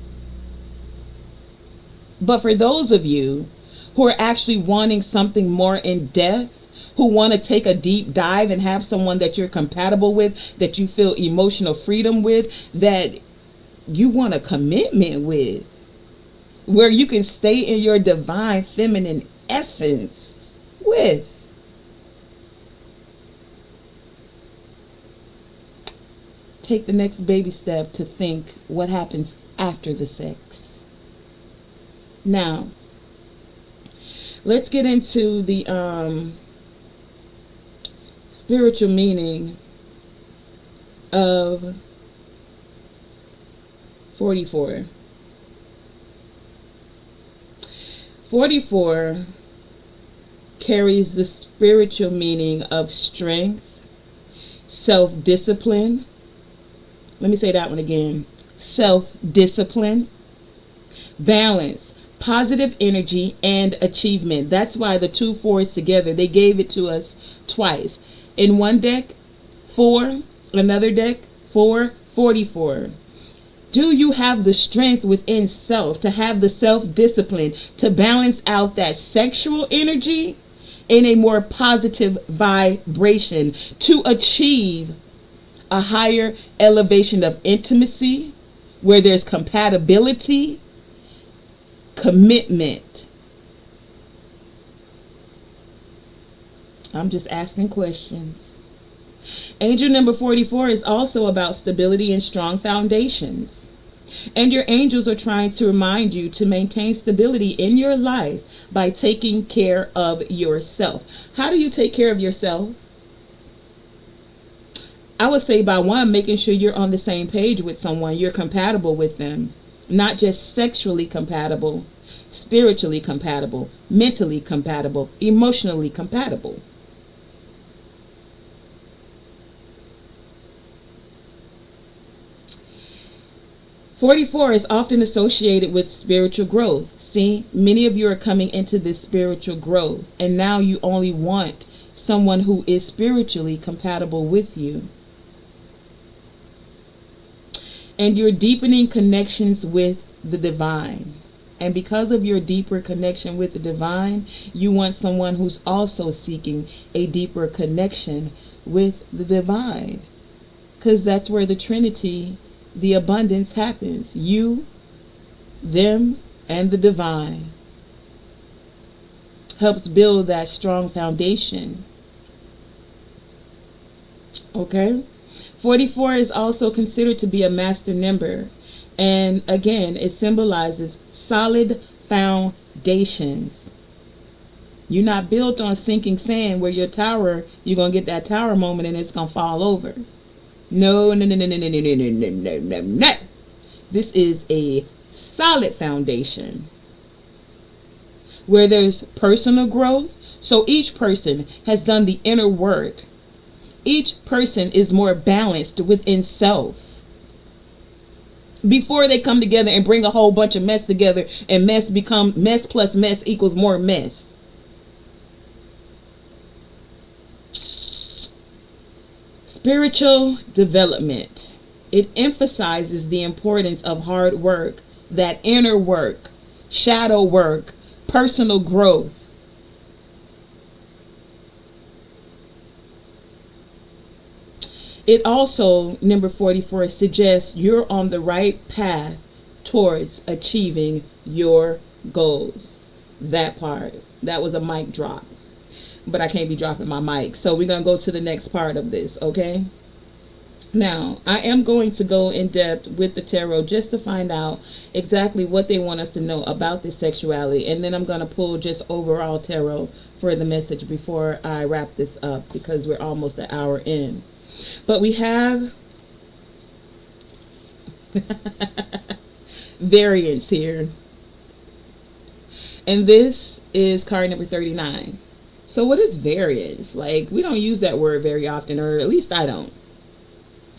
But for those of you who are actually wanting something more in depth, who want to take a deep dive and have someone that you're compatible with, that you feel emotional freedom with, that you want a commitment with, where you can stay in your divine feminine essence with, take the next baby step to think what happens after the sex. Now, let's get into the spiritual meaning of 44. 44 carries the spiritual meaning of strength, self-discipline. Let me say that one again. Self-discipline, balance, positive energy, and achievement. That's why the 2 4s together, they gave it to us twice. In one deck, 4, another deck, 4, 44. Do you have the strength within self to have the self-discipline to balance out that sexual energy in a more positive vibration to achieve a higher elevation of intimacy where there's compatibility, commitment? I'm just asking questions. Angel number 44 is also about stability and strong foundations. And your angels are trying to remind you to maintain stability in your life by taking care of yourself. How do you take care of yourself? I would say by one, making sure you're on the same page with someone, you're compatible with them. Not just sexually compatible, spiritually compatible, mentally compatible, emotionally compatible. "44 is often associated with spiritual growth. See, many of you are coming into this spiritual growth, and now you only want someone who is spiritually compatible with you. And you're deepening connections with the divine. And because of your deeper connection with the divine, you want someone who's also seeking a deeper connection with the divine. Because that's where the Trinity, the abundance happens. You, them, and the divine. Helps build that strong foundation. Okay? 44 is also considered to be a master number. And again, it symbolizes solid foundations. You're not built on sinking sand where your tower, you're going to get that tower moment and it's going to fall over. No, no, no, no, no, no, no, no, no, no, no, no. This is a solid foundation where there's personal growth. So each person has done the inner work. Each person is more balanced within self before they come together and bring a whole bunch of mess together, and mess plus mess equals more mess. Spiritual development. It emphasizes the importance of hard work, that inner work, shadow work, personal growth. It also, number 44, suggests you're on the right path towards achieving your goals. That part. That was a mic drop. But I can't be dropping my mic. So we're going to go to the next part of this, okay? Now, I am going to go in depth with the tarot just to find out exactly what they want us to know about this sexuality. And then I'm going to pull just overall tarot for the message before I wrap this up, because we're almost an hour in. But we have variance here. And this is card number 39. So what is variance? Like, we don't use that word very often, or at least I don't.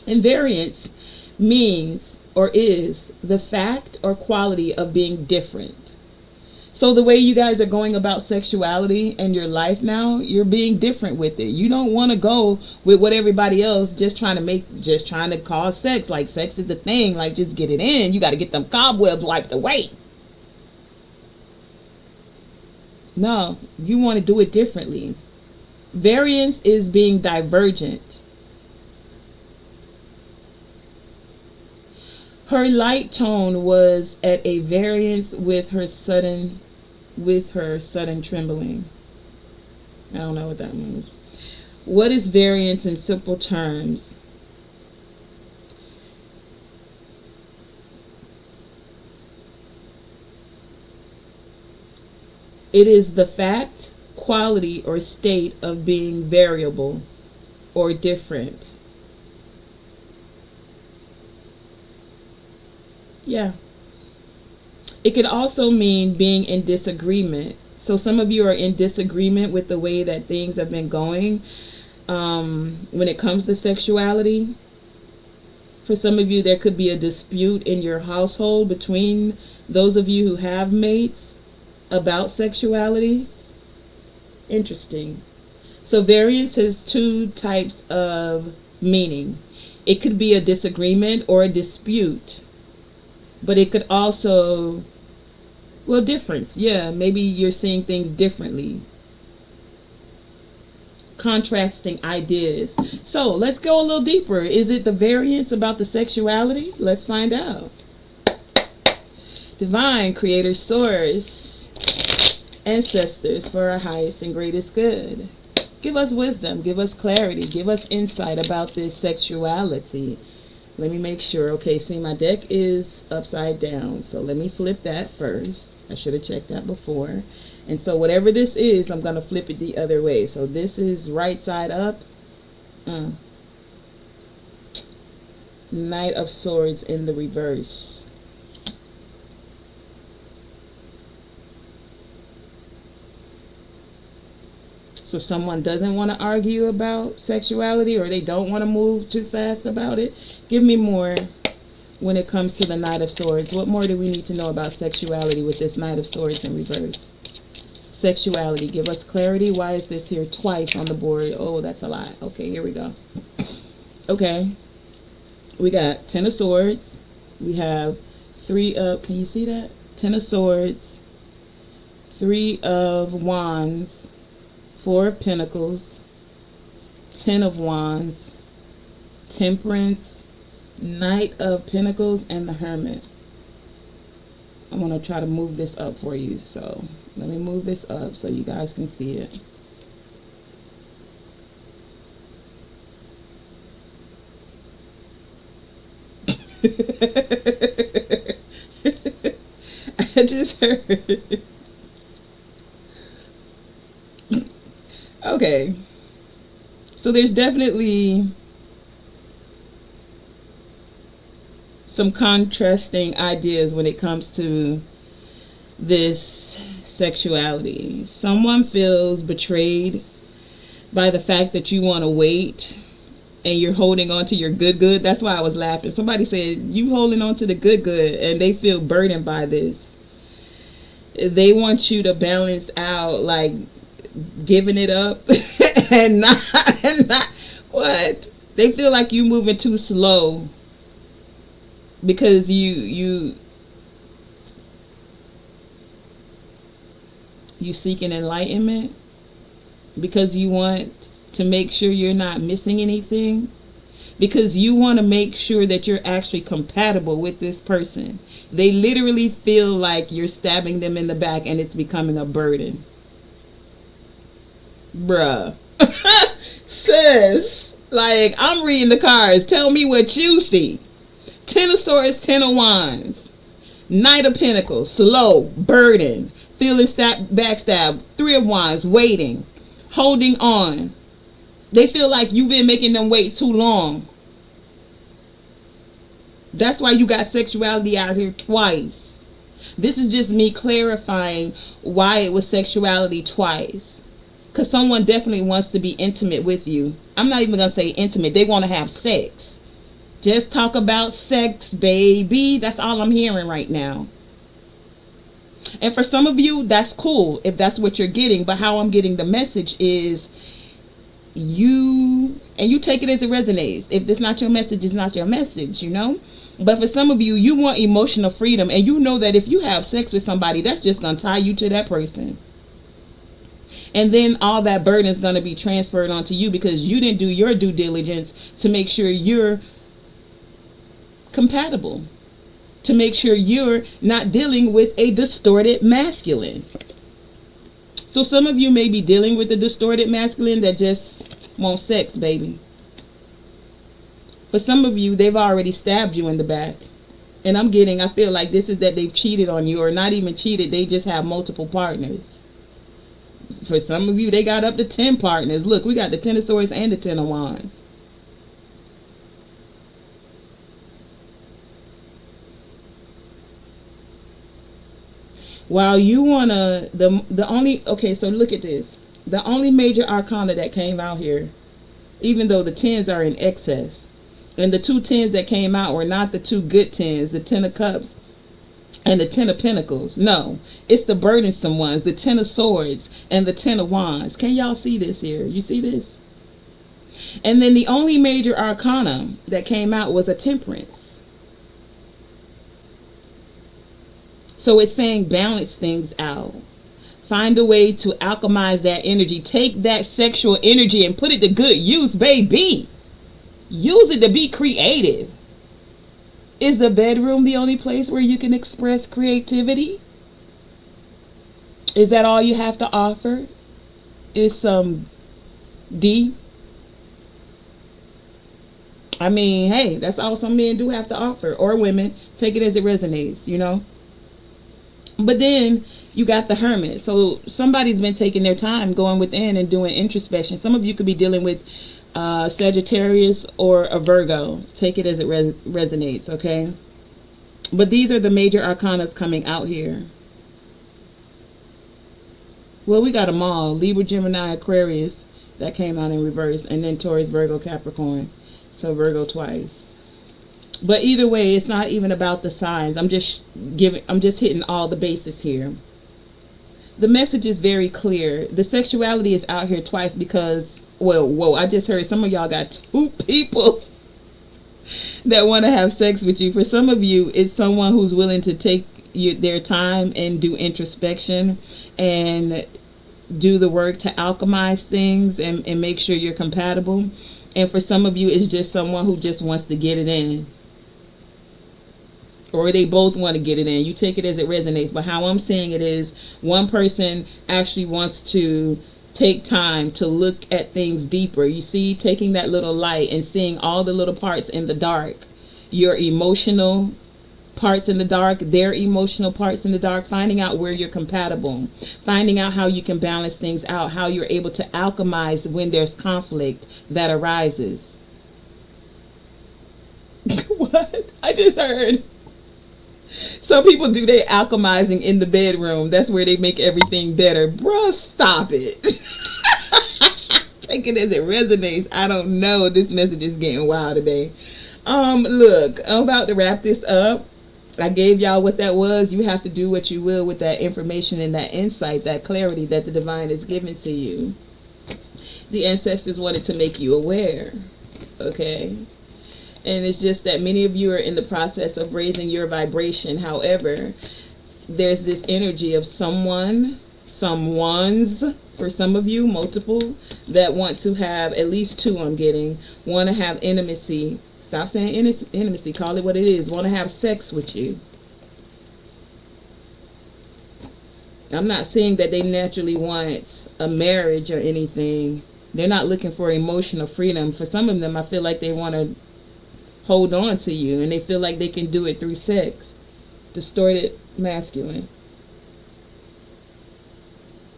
And variance means or is the fact or quality of being different. So the way you guys are going about sexuality and your life now, you're being different with it. You don't want to go with what everybody else just trying to cause sex. Like, sex is the thing. Like, just get it in. You got to get them cobwebs wiped away. No, you want to do it differently. Variance is being divergent. Her light tone was at a variance with her sudden trembling. I don't know what that means. What is variance in simple terms? It is the fact, quality, or state of being variable or different. Yeah. It could also mean being in disagreement. So some of you are in disagreement with the way that things have been going when it comes to sexuality. For some of you, there could be a dispute in your household between those of you who have mates about sexuality. Interesting. So variance has two types of meaning. It could be a disagreement or a dispute. But it could also, well, difference. Yeah, maybe you're seeing things differently. Contrasting ideas. So let's go a little deeper. Is it the variance about the sexuality? Let's find out. Divine, creator, source, ancestors for our highest and greatest good. Give us wisdom, give us clarity, give us insight about this sexuality. Let me make sure. Okay, see, my deck is upside down, so let me flip that first. I should have checked that before. And so whatever this is, I'm going to flip it the other way. So this is right side up. Knight of Swords in the reverse. So someone doesn't want to argue about sexuality, or they don't want to move too fast about it. Give me more when it comes to the Knight of Swords. What more do we need to know about sexuality with this Knight of Swords in reverse? Sexuality. Give us clarity. Why is this here twice on the board? Oh, that's a lot. Okay, here we go. Okay. We got Ten of Swords. We have Three of... Can you see that? Ten of Swords. Three of Wands. Four of Pentacles. Ten of Wands. Temperance. Knight of Pentacles. And the Hermit. I'm going to try to move this up for you. So let me move this up so you guys can see it. I just heard. Okay. So there's definitely some contrasting ideas when it comes to this sexuality. Someone feels betrayed by the fact that you want to wait and you're holding on to your good. That's why I was laughing. Somebody said you holding on to the good, and they feel burdened by this. They want you to balance out, like giving it up and not what? They feel like you moving too slow because you seeking enlightenment, because you want to make sure you're not missing anything, because you want to make sure that you're actually compatible with this person. They literally feel like you're stabbing them in the back and it's becoming a burden. Bruh. Sis, like, I'm reading the cards. Tell me what you see. Ten of Swords, Ten of Wands. Knight of Pentacles, slow, burden, feeling backstab. Three of Wands, waiting, holding on. They feel like you've been making them wait too long. That's why you got sexuality out here twice. This is just me clarifying why it was sexuality twice. Because someone definitely wants to be intimate with you. I'm not even going to say intimate. They want to have sex. Just talk about sex, baby. That's all I'm hearing right now. And for some of you, that's cool if that's what you're getting. But how I'm getting the message is you take it as it resonates. If it's not your message, it's not your message, you know. But for some of you, you want emotional freedom, and you know that if you have sex with somebody, that's just going to tie you to that person. And then all that burden is going to be transferred onto you because you didn't do your due diligence to make sure you're compatible, to make sure you're not dealing with a distorted masculine. So some of you may be dealing with a distorted masculine that just wants sex, baby. For some of you, they've already stabbed you in the back. And I feel like this is that they've cheated on you, or not even cheated. They just have multiple partners. For some of you, they got up to 10 partners. Look, we got the Ten of Swords and the Ten of Wands. While you wanna, so look at this. The only major arcana that came out here, even though the tens are in excess, and the two tens that came out were not the two good tens, the Ten of Cups and the Ten of Pentacles. No, it's the burdensome ones, the Ten of Swords and the Ten of Wands. Can y'all see this here? You see this? And then the only major arcana that came out was a Temperance. So it's saying balance things out. Find a way to alchemize that energy. Take that sexual energy and put it to good use, baby. Use it to be creative. Is the bedroom the only place where you can express creativity? Is that all you have to offer? Is some D? I mean, hey, that's all some men do have to offer, or women. Take it as it resonates, you know. But then you got the Hermit. So somebody's been taking their time going within and doing introspection. Some of you could be dealing with Sagittarius or a Virgo. Take it as it resonates, okay? But these are the major arcanas coming out here. Well, we got them all. Libra, Gemini, Aquarius. That came out in reverse. And then Taurus, Virgo, Capricorn. So Virgo twice. But either way, it's not even about the signs. I'm just hitting all the bases here. The message is very clear. The sexuality is out here twice because, well, whoa, I just heard some of y'all got 2 people that want to have sex with you. For some of you, it's someone who's willing to take their time and do introspection and do the work to alchemize things and make sure you're compatible. And for some of you, it's just someone who just wants to get it in. Or they both want to get it in. You take it as it resonates. But how I'm saying it is, one person actually wants to take time to look at things deeper. You see, taking that little light and seeing all the little parts in the dark. Your emotional parts in the dark, their emotional parts in the dark, finding out where you're compatible, finding out how you can balance things out, how you're able to alchemize when there's conflict that arises. What? I just heard. Some people do their alchemizing in the bedroom. That's where they make everything better. Bruh, stop it. Take it as it resonates. I don't know. This message is getting wild today. Look, I'm about to wrap this up. I gave y'all what that was. You have to do what you will with that information and that insight, that clarity that the divine is giving to you. The ancestors wanted to make you aware. Okay? And it's just that many of you are in the process of raising your vibration. However, there's this energy of someone's, for some of you, multiple, that want to have, at least 2 I'm getting, want to have intimacy. Stop saying intimacy. Call it what it is. Want to have sex with you. I'm not saying that they naturally want a marriage or anything. They're not looking for emotional freedom. For some of them, I feel like they want to hold on to you, and they feel like they can do it through sex. Distorted masculine.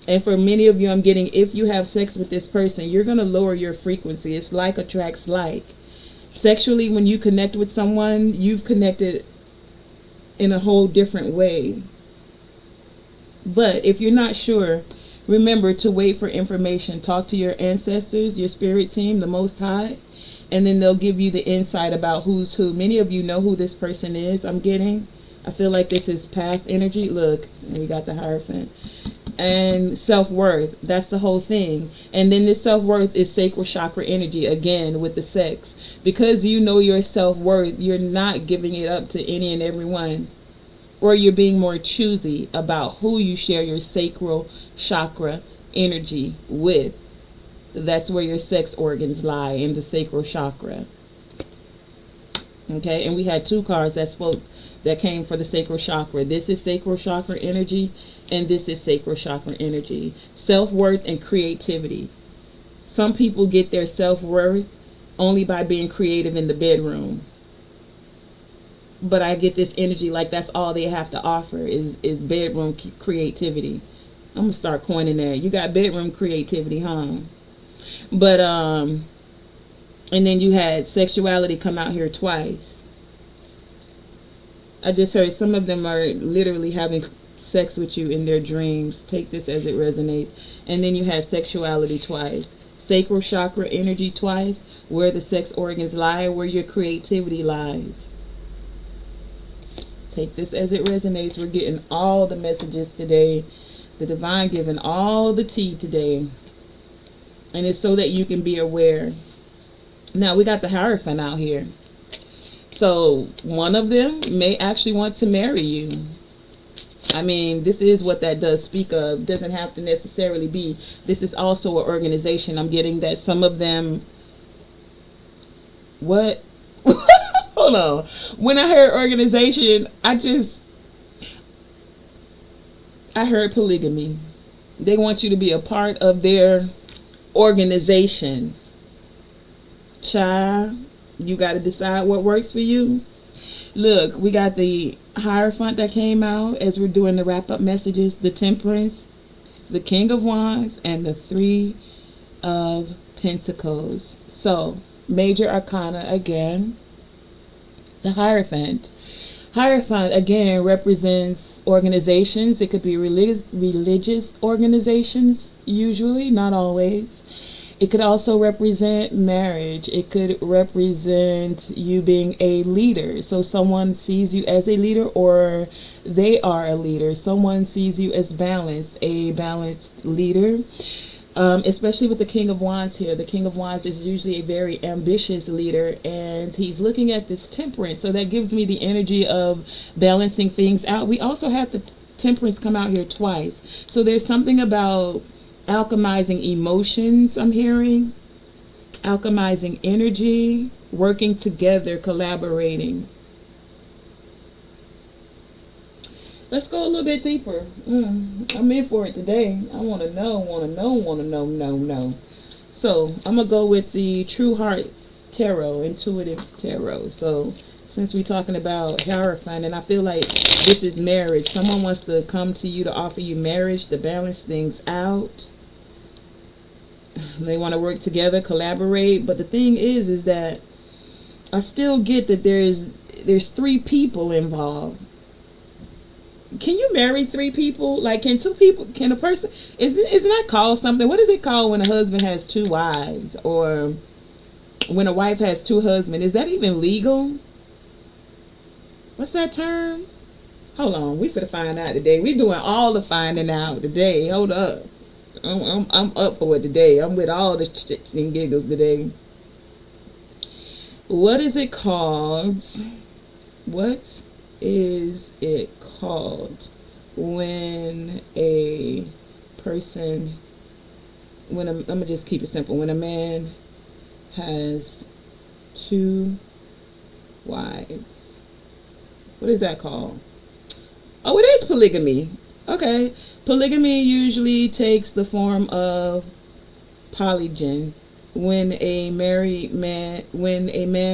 And for many of you, I'm getting, if you have sex with this person, you're going to lower your frequency. It's like attracts like. Sexually, when you connect with someone, you've connected in a whole different way. But if you're not sure, remember to wait for information. Talk to your ancestors, your spirit team, the Most High, and then they'll give you the insight about who's who. Many of you know who this person is. I'm getting. I feel like this is past energy. Look, we got the Hierophant. And self-worth. That's the whole thing. And then this self-worth is sacral chakra energy, again, with the sex. Because you know your self-worth, you're not giving it up to any and everyone. Or you're being more choosy about who you share your sacral chakra energy with. That's where your sex organs lie, in the sacral chakra. Okay, and we had 2 cards that came for the sacral chakra. This is sacral chakra energy, and this is sacral chakra energy. Self-worth and creativity. Some people get their self-worth only by being creative in the bedroom. But I get this energy like that's all they have to offer is bedroom creativity. I'm going to start coining that. You got bedroom creativity, huh? But, and then you had sexuality come out here twice. I just heard some of them are literally having sex with you in their dreams. Take this as it resonates. And then you had sexuality twice. Sacral chakra energy twice, where the sex organs lie, where your creativity lies. Take this as it resonates. We're getting all the messages today. The divine giving all the tea today. And it's so that you can be aware. Now we got the Hierophant out here. So one of them may actually want to marry you. I mean, this is what that does speak of. Doesn't have to necessarily be. This is also an organization. I'm getting that some of them. What? Hold on. When I heard organization, I heard polygamy. They want you to be a part of their organization. Child, you got to decide what works for you. Look, we got the Hierophant that came out as we're doing the wrap-up messages. The Temperance, the King of Wands, and the 3 of Pentacles. So, major arcana again. The Hierophant. Hierophant, again, represents organizations. It could be religious organizations, usually, not always. It could also represent marriage. It could represent you being a leader. So someone sees you as a leader, or they are a leader. Someone sees you as balanced, a balanced leader. Especially with the King of Wands here. The King of Wands is usually a very ambitious leader, and he's looking at this temperance. So that gives me the energy of balancing things out. We also have the temperance come out here twice. So there's something about alchemizing emotions, I'm hearing. Alchemizing energy, working together, collaborating. Let's go a little bit deeper. I'm in for it today. I want to know. So I'm going to go with the True Hearts Tarot, Intuitive Tarot. So since we're talking about Hierophant, and I feel like this is marriage. Someone wants to come to you to offer you marriage, to balance things out. They want to work together, collaborate. But the thing is that I still get that there's 3 people involved. Can you marry 3 people? Like, can 2 people, can a person, isn't that called something? What is it called when a husband has 2 wives? Or when a wife has 2 husbands? Is that even legal? What's that term? Hold on, we finna find out today. We doing all the finding out today. Hold up. I'm up for it today. I'm with all the shits and giggles today. What is it called? What is it called when a person, I'm gonna just keep it simple, when a man has 2 wives? What is that called? Oh, it is polygamy. Okay. Polygamy usually takes the form of polygyny. When a man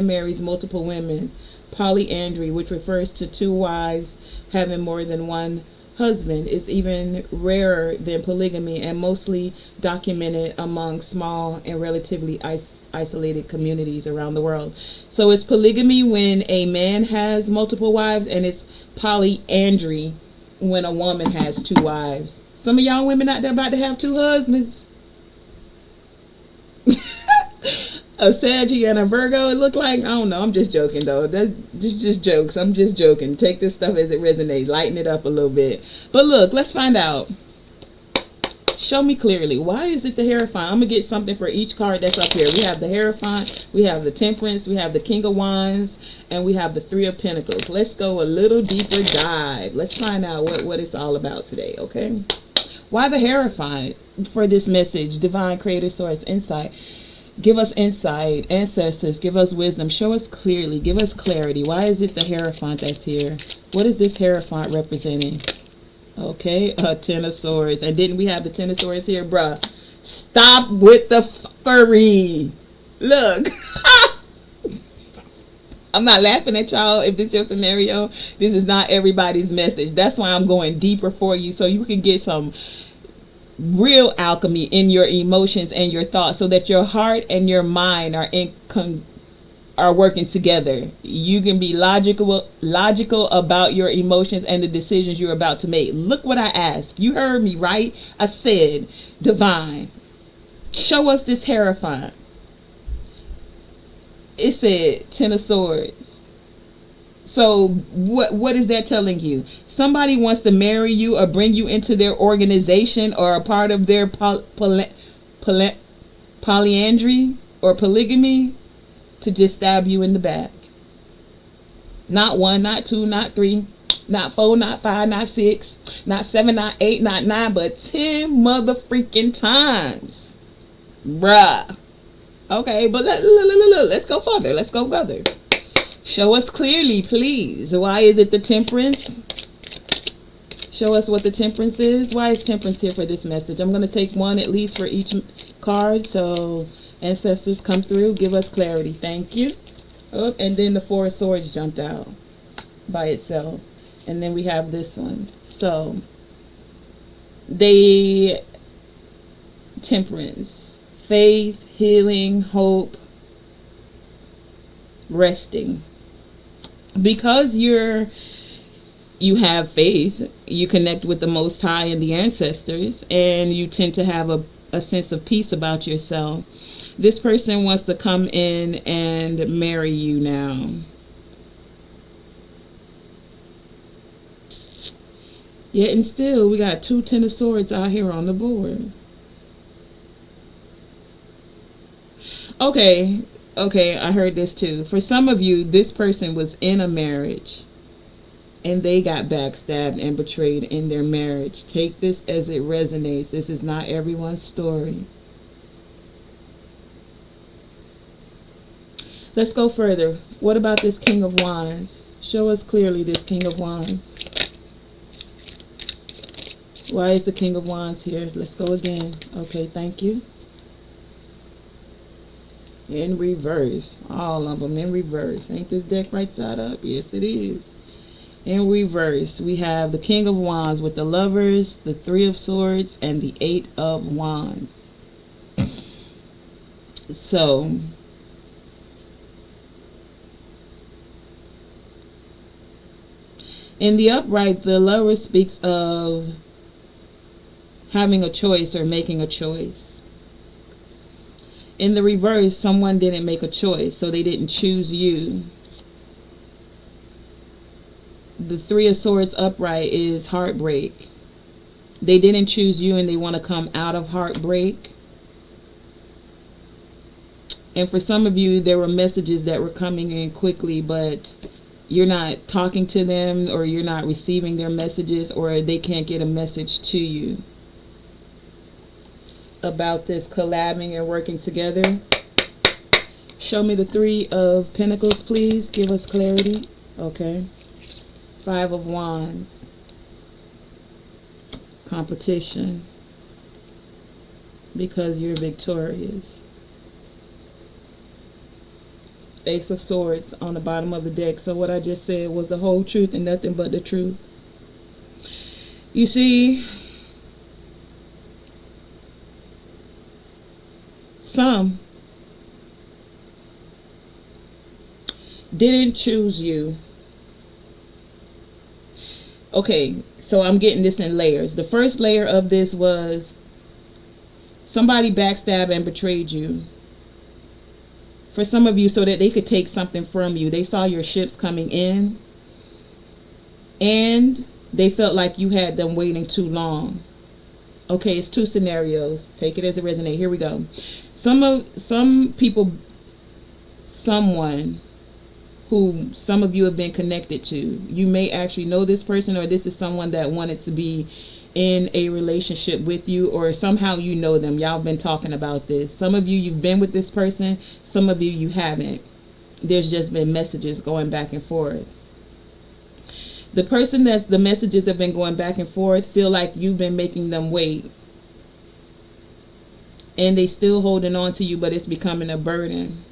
marries multiple women. Polyandry, which refers to 2 wives having more than one husband, is even rarer than polygamy and mostly documented among small and relatively isolated communities around the world. So it's polygamy when a man has multiple wives, and it's polyandry when a woman has 2 wives. Some of y'all women out there about to have 2 husbands. A Saggy and a Virgo, it looked like. I don't know. I'm just joking, though. That's just jokes. I'm just joking. Take this stuff as it resonates. Lighten it up a little bit. But look, let's find out. Show me clearly. Why is it the Hierophant? I'm going to get something for each card that's up here. We have the Hierophant. We have the Temperance. We have the King of Wands. And we have the 3 of Pentacles. Let's go a little deeper dive. Let's find out what it's all about today, okay? Why the Hierophant for this message? Divine Creator Source Insight. Give us insight. Ancestors, give us wisdom. Show us clearly. Give us clarity. Why is it the Hierophant that's here? What is this Hierophant representing? Okay, 10 of Swords. And didn't we have the 10 of Swords here? Bruh, stop with the fuckery. Look. I'm not laughing at y'all. If this is your scenario, this is not everybody's message. That's why I'm going deeper for you, so you can get some real alchemy in your emotions and your thoughts, so that your heart and your mind are working together. You can be logical about your emotions and the decisions you're about to make. Look what I asked. You heard me, right? I said, divine, show us this Hierophant. It said 10 of Swords. So what is that telling you? Somebody wants to marry you or bring you into their organization or a part of their polyandry or polygamy to just stab you in the back. Not 1, not 2, not 3, not 4, not 5, not 6, not 7, not 8, not 9, but 10 motherfreaking times. Bruh. Okay, but let's go further. Let's go further. Show us clearly, please. Why is it the Temperance? Show us what the Temperance is. Why is Temperance here for this message? I'm going to take one at least for each card. So, ancestors, come through. Give us clarity. Thank you. Oh, and then the 4 of Swords jumped out by itself. And then we have this one. So, Temperance. Faith, healing, hope, resting. Because you're You have faith, you connect with the Most High and the ancestors, and you tend to have a sense of peace about yourself. This person wants to come in and marry you now. Yet and still, we got 2 Ten of Swords out here on the board. Okay, I heard this too. For some of you, this person was in a marriage and they got backstabbed and betrayed in their marriage. Take this as it resonates. This is not everyone's story. Let's go further. What about this King of Wands? Show us clearly this King of Wands. Why is the King of Wands here? Let's go again. Okay, thank you. In reverse. All of them in reverse. Ain't this deck right side up? Yes, it is. In reverse, we have the King of Wands with the Lovers, the 3 of Swords, and the 8 of Wands. So, in the upright, the Lover speaks of having a choice or making a choice. In the reverse, someone didn't make a choice, so they didn't choose you. The 3 of Swords upright is heartbreak. They didn't choose you and they want to come out of heartbreak. And for some of you, there were messages that were coming in quickly, but you're not talking to them, or you're not receiving their messages, or they can't get a message to you about this collabing and working together. Show me the 3 of Pentacles, please. Give us clarity. Okay. 5 of Wands. Competition. Because you're victorious. Ace of Swords on the bottom of the deck. So what I just said was the whole truth and nothing but the truth. You see, some didn't choose you. Okay, so I'm getting this in layers. The first layer of this was somebody backstabbed and betrayed you. For some of you, so that they could take something from you. They saw your ships coming in and they felt like you had them waiting too long. Okay, it's 2 scenarios. Take it as it resonates. Here we go. Some people, someone who some of you have been connected to. You may actually know this person, or this is someone that wanted to be in a relationship with you, or somehow you know them. Y'all been talking about this. Some of you, you've been with this person. Some of you, you haven't. There's just been messages going back and forth. The person that's the messages have been going back and forth feel like you've been making them wait. And they still holding on to you, but it's becoming a burden.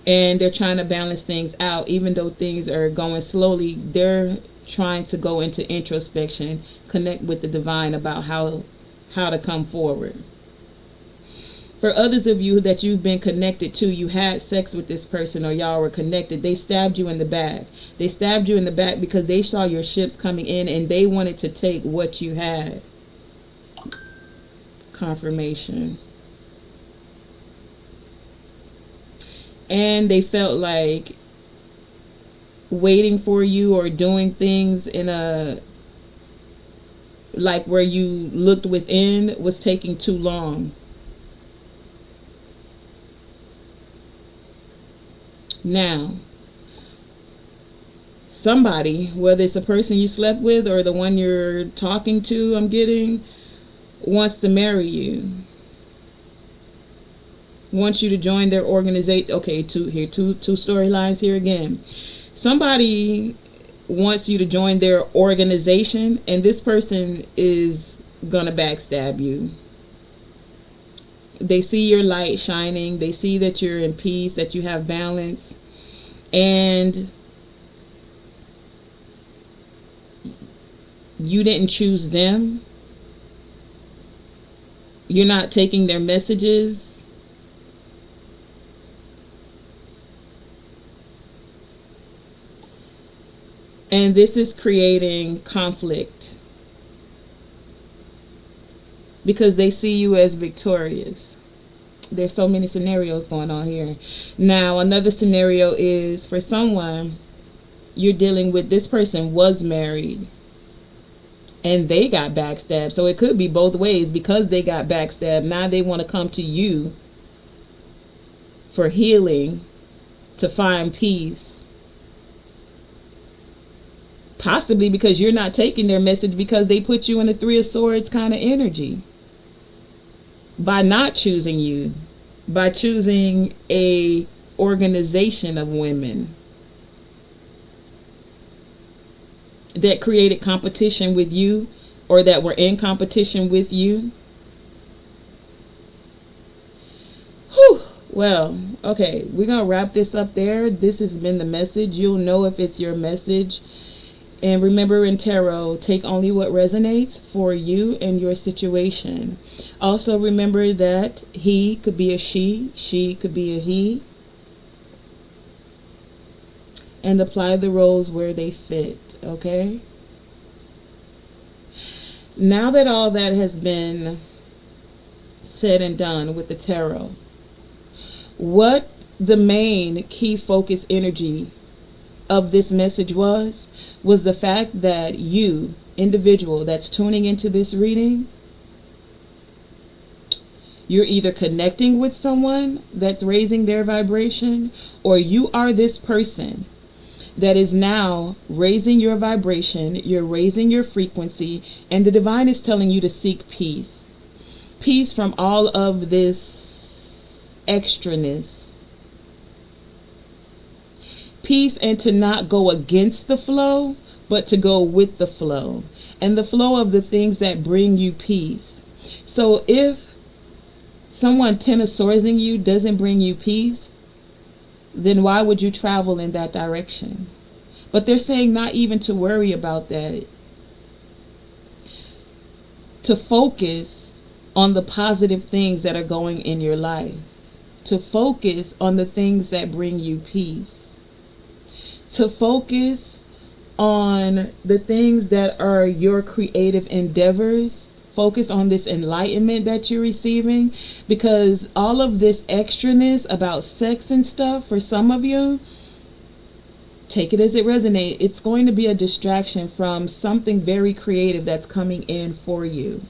And they're trying to balance things out. Even though things are going slowly, they're trying to go into introspection, connect with the divine about how to come forward. For others of you that you've been connected to, you had sex with this person, or y'all were connected, they stabbed you in the back. They stabbed you in the back because they saw your ships coming in and they wanted to take what you had. Confirmation. And they felt like waiting for you or doing things in a, like where you looked within, was taking too long. Now, somebody, whether it's a person you slept with or the one you're talking to, I'm getting, wants to marry you. Wants you to join their organization. Okay, two storylines here again. Somebody wants you to join their organization, and this person is gonna backstab you. They see your light shining. They see that you're in peace, that you have balance, and you didn't choose them. You're not taking their messages. And this is creating conflict because they see you as victorious. There's so many scenarios going on here. Now, another scenario is for someone you're dealing with, this person was married and they got backstabbed. So it could be both ways. Because they got backstabbed, now they want to come to you for healing, to find peace. Possibly because you're not taking their message, because they put you in a Three of Swords kind of energy. By not choosing you, by choosing a organization of women that created competition with you, or that were in competition with you. Whew. Well, okay, we're going to wrap this up there. This has been the message. You'll know if it's your message. And remember, in tarot, take only what resonates for you and your situation. Also remember that he could be a she could be a he. And apply the roles where they fit, okay? Now that all that has been said and done with the tarot, what the main key focus energy of this message was the fact that you, individual that's tuning into this reading, you're either connecting with someone that's raising their vibration, or you are this person that is now raising your vibration, you're raising your frequency, and the divine is telling you to seek peace. Peace from all of this extraness. Peace, and to not go against the flow, but to go with the flow. And the flow of the things that bring you peace. So if someone Ten of Swords in you doesn't bring you peace, then why would you travel in that direction? But they're saying not even to worry about that. To focus on the positive things that are going in your life. To focus on the things that bring you peace. To focus on the things that are your creative endeavors. Focus on this enlightenment that you're receiving, because all of this extraness about sex and stuff, for some of you, take it as it resonates, it's going to be a distraction from something very creative that's coming in for you.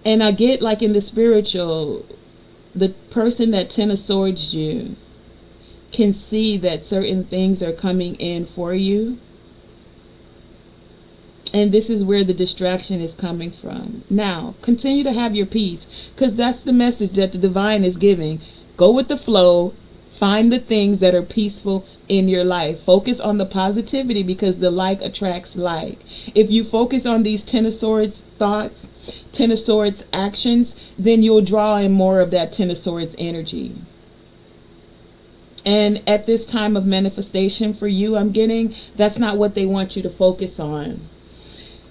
And I get, like in the spiritual, the person that Ten of Swords you can see that certain things are coming in for you. And this is where the distraction is coming from. Now, continue to have your peace, because that's the message that the divine is giving. Go with the flow. Find the things that are peaceful in your life. Focus on the positivity, because the like attracts like. If you focus on these Ten of Swords thoughts, Ten of Swords actions, then you'll draw in more of that Ten of Swords energy. And at this time of manifestation for you, I'm getting, that's not what they want you to focus on.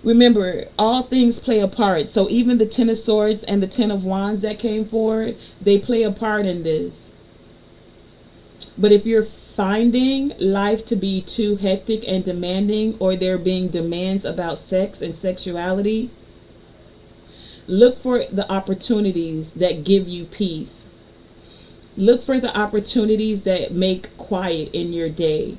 Remember, all things play a part. So even the Ten of Swords and the Ten of Wands that came forward, they play a part in this. But if you're finding life to be too hectic and demanding, or there being demands about sex and sexuality, look for the opportunities that give you peace. Look for the opportunities that make quiet in your day.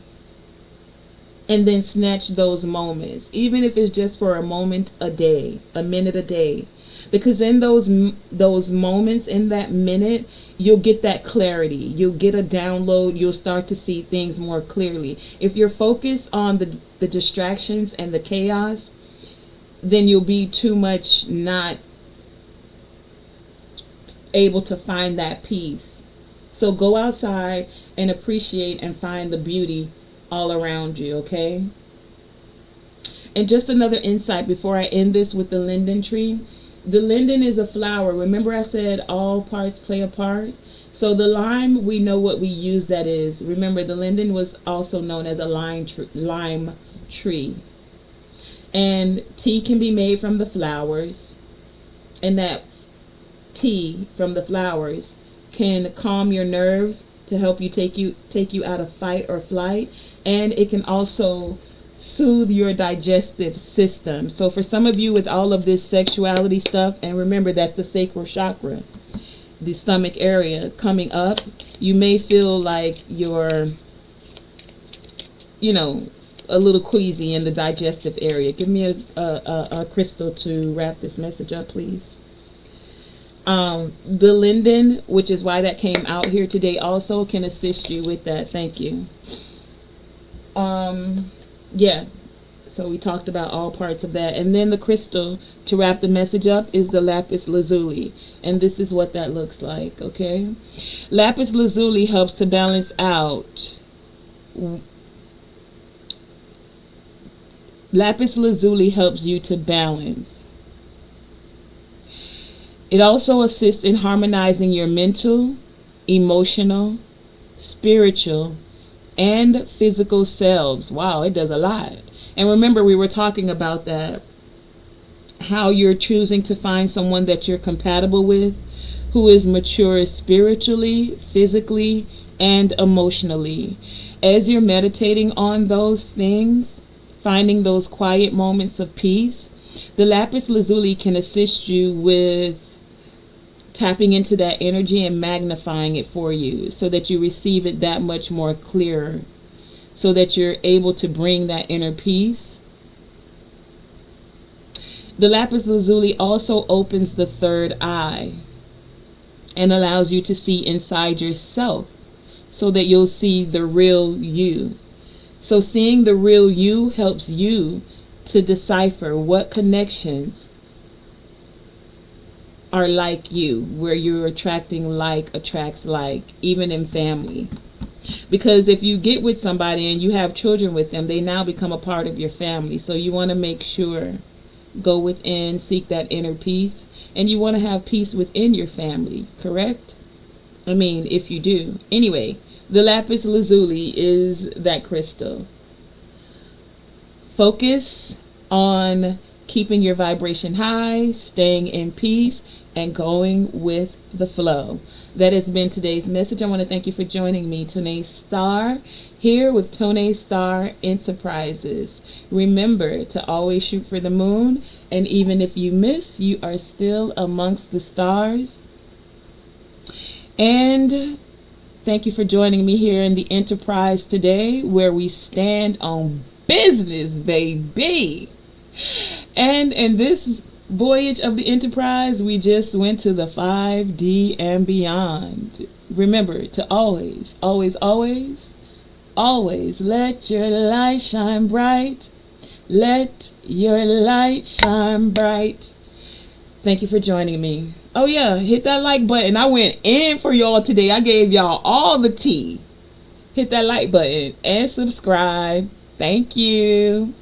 And then snatch those moments, even if it's just for a moment a day, a minute a day. Because in those moments, in that minute, you'll get that clarity. You'll get a download. You'll start to see things more clearly. If you're focused on the distractions and the chaos, then you'll be too much not able to find that peace. So go outside and appreciate and find the beauty all around you, okay? And just another insight before I end this with the linden tree. The linden is a flower. Remember I said all parts play a part? So the lime, we know what we use that is. Remember, the linden was also known as a lime tree. And tea can be made from the flowers. And that tea from the flowers can calm your nerves, to help you take you out of fight or flight, and it can also soothe your digestive system. So for some of you with all of this sexuality stuff, and remember that's the sacral chakra, the stomach area coming up, you may feel like you're, a little queasy in the digestive area. Give me a crystal to wrap this message up, please. The linden, which is why that came out here today, also can assist you with that. Thank you. Yeah. So we talked about all parts of that. And then the crystal to wrap the message up is the lapis lazuli. And this is what that looks like, okay? Lapis lazuli helps to balance out. Lapis lazuli helps you to balance. It also assists in harmonizing your mental, emotional, spiritual, and physical selves. Wow, it does a lot. And remember, we were talking about that, how you're choosing to find someone that you're compatible with, who is mature spiritually, physically, and emotionally. As you're meditating on those things, finding those quiet moments of peace, the lapis lazuli can assist you with tapping into that energy and magnifying it for you so that you receive it that much more clearer, so that you're able to bring that inner peace. The lapis lazuli also opens the third eye and allows you to see inside yourself so that you'll see the real you. So seeing the real you helps you to decipher what connections are like you, where you're attracting like attracts like, even in family. Because if you get with somebody and you have children with them, they now become a part of your family. So you want to make sure, go within, seek that inner peace, and you want to have peace within your family, correct? I mean, if you do. Anyway, the lapis lazuli is that crystal. Focus on keeping your vibration high, staying in peace, and going with the flow. That has been today's message. I want to thank you for joining me, Tonae Star, here with Tonae Star Enterprises. Remember to always shoot for the moon, and even if you miss, you are still amongst the stars. And thank you for joining me here in the Enterprise today, where we stand on business, baby. And in this voyage of the Enterprise, we just went to the 5D and beyond. Remember to always, always, always, always let your light shine bright. Let your light shine bright. Thank you for joining me. Oh yeah, hit that like button. I went in for y'all today. I gave y'all all the tea. Hit that like button and subscribe. Thank you.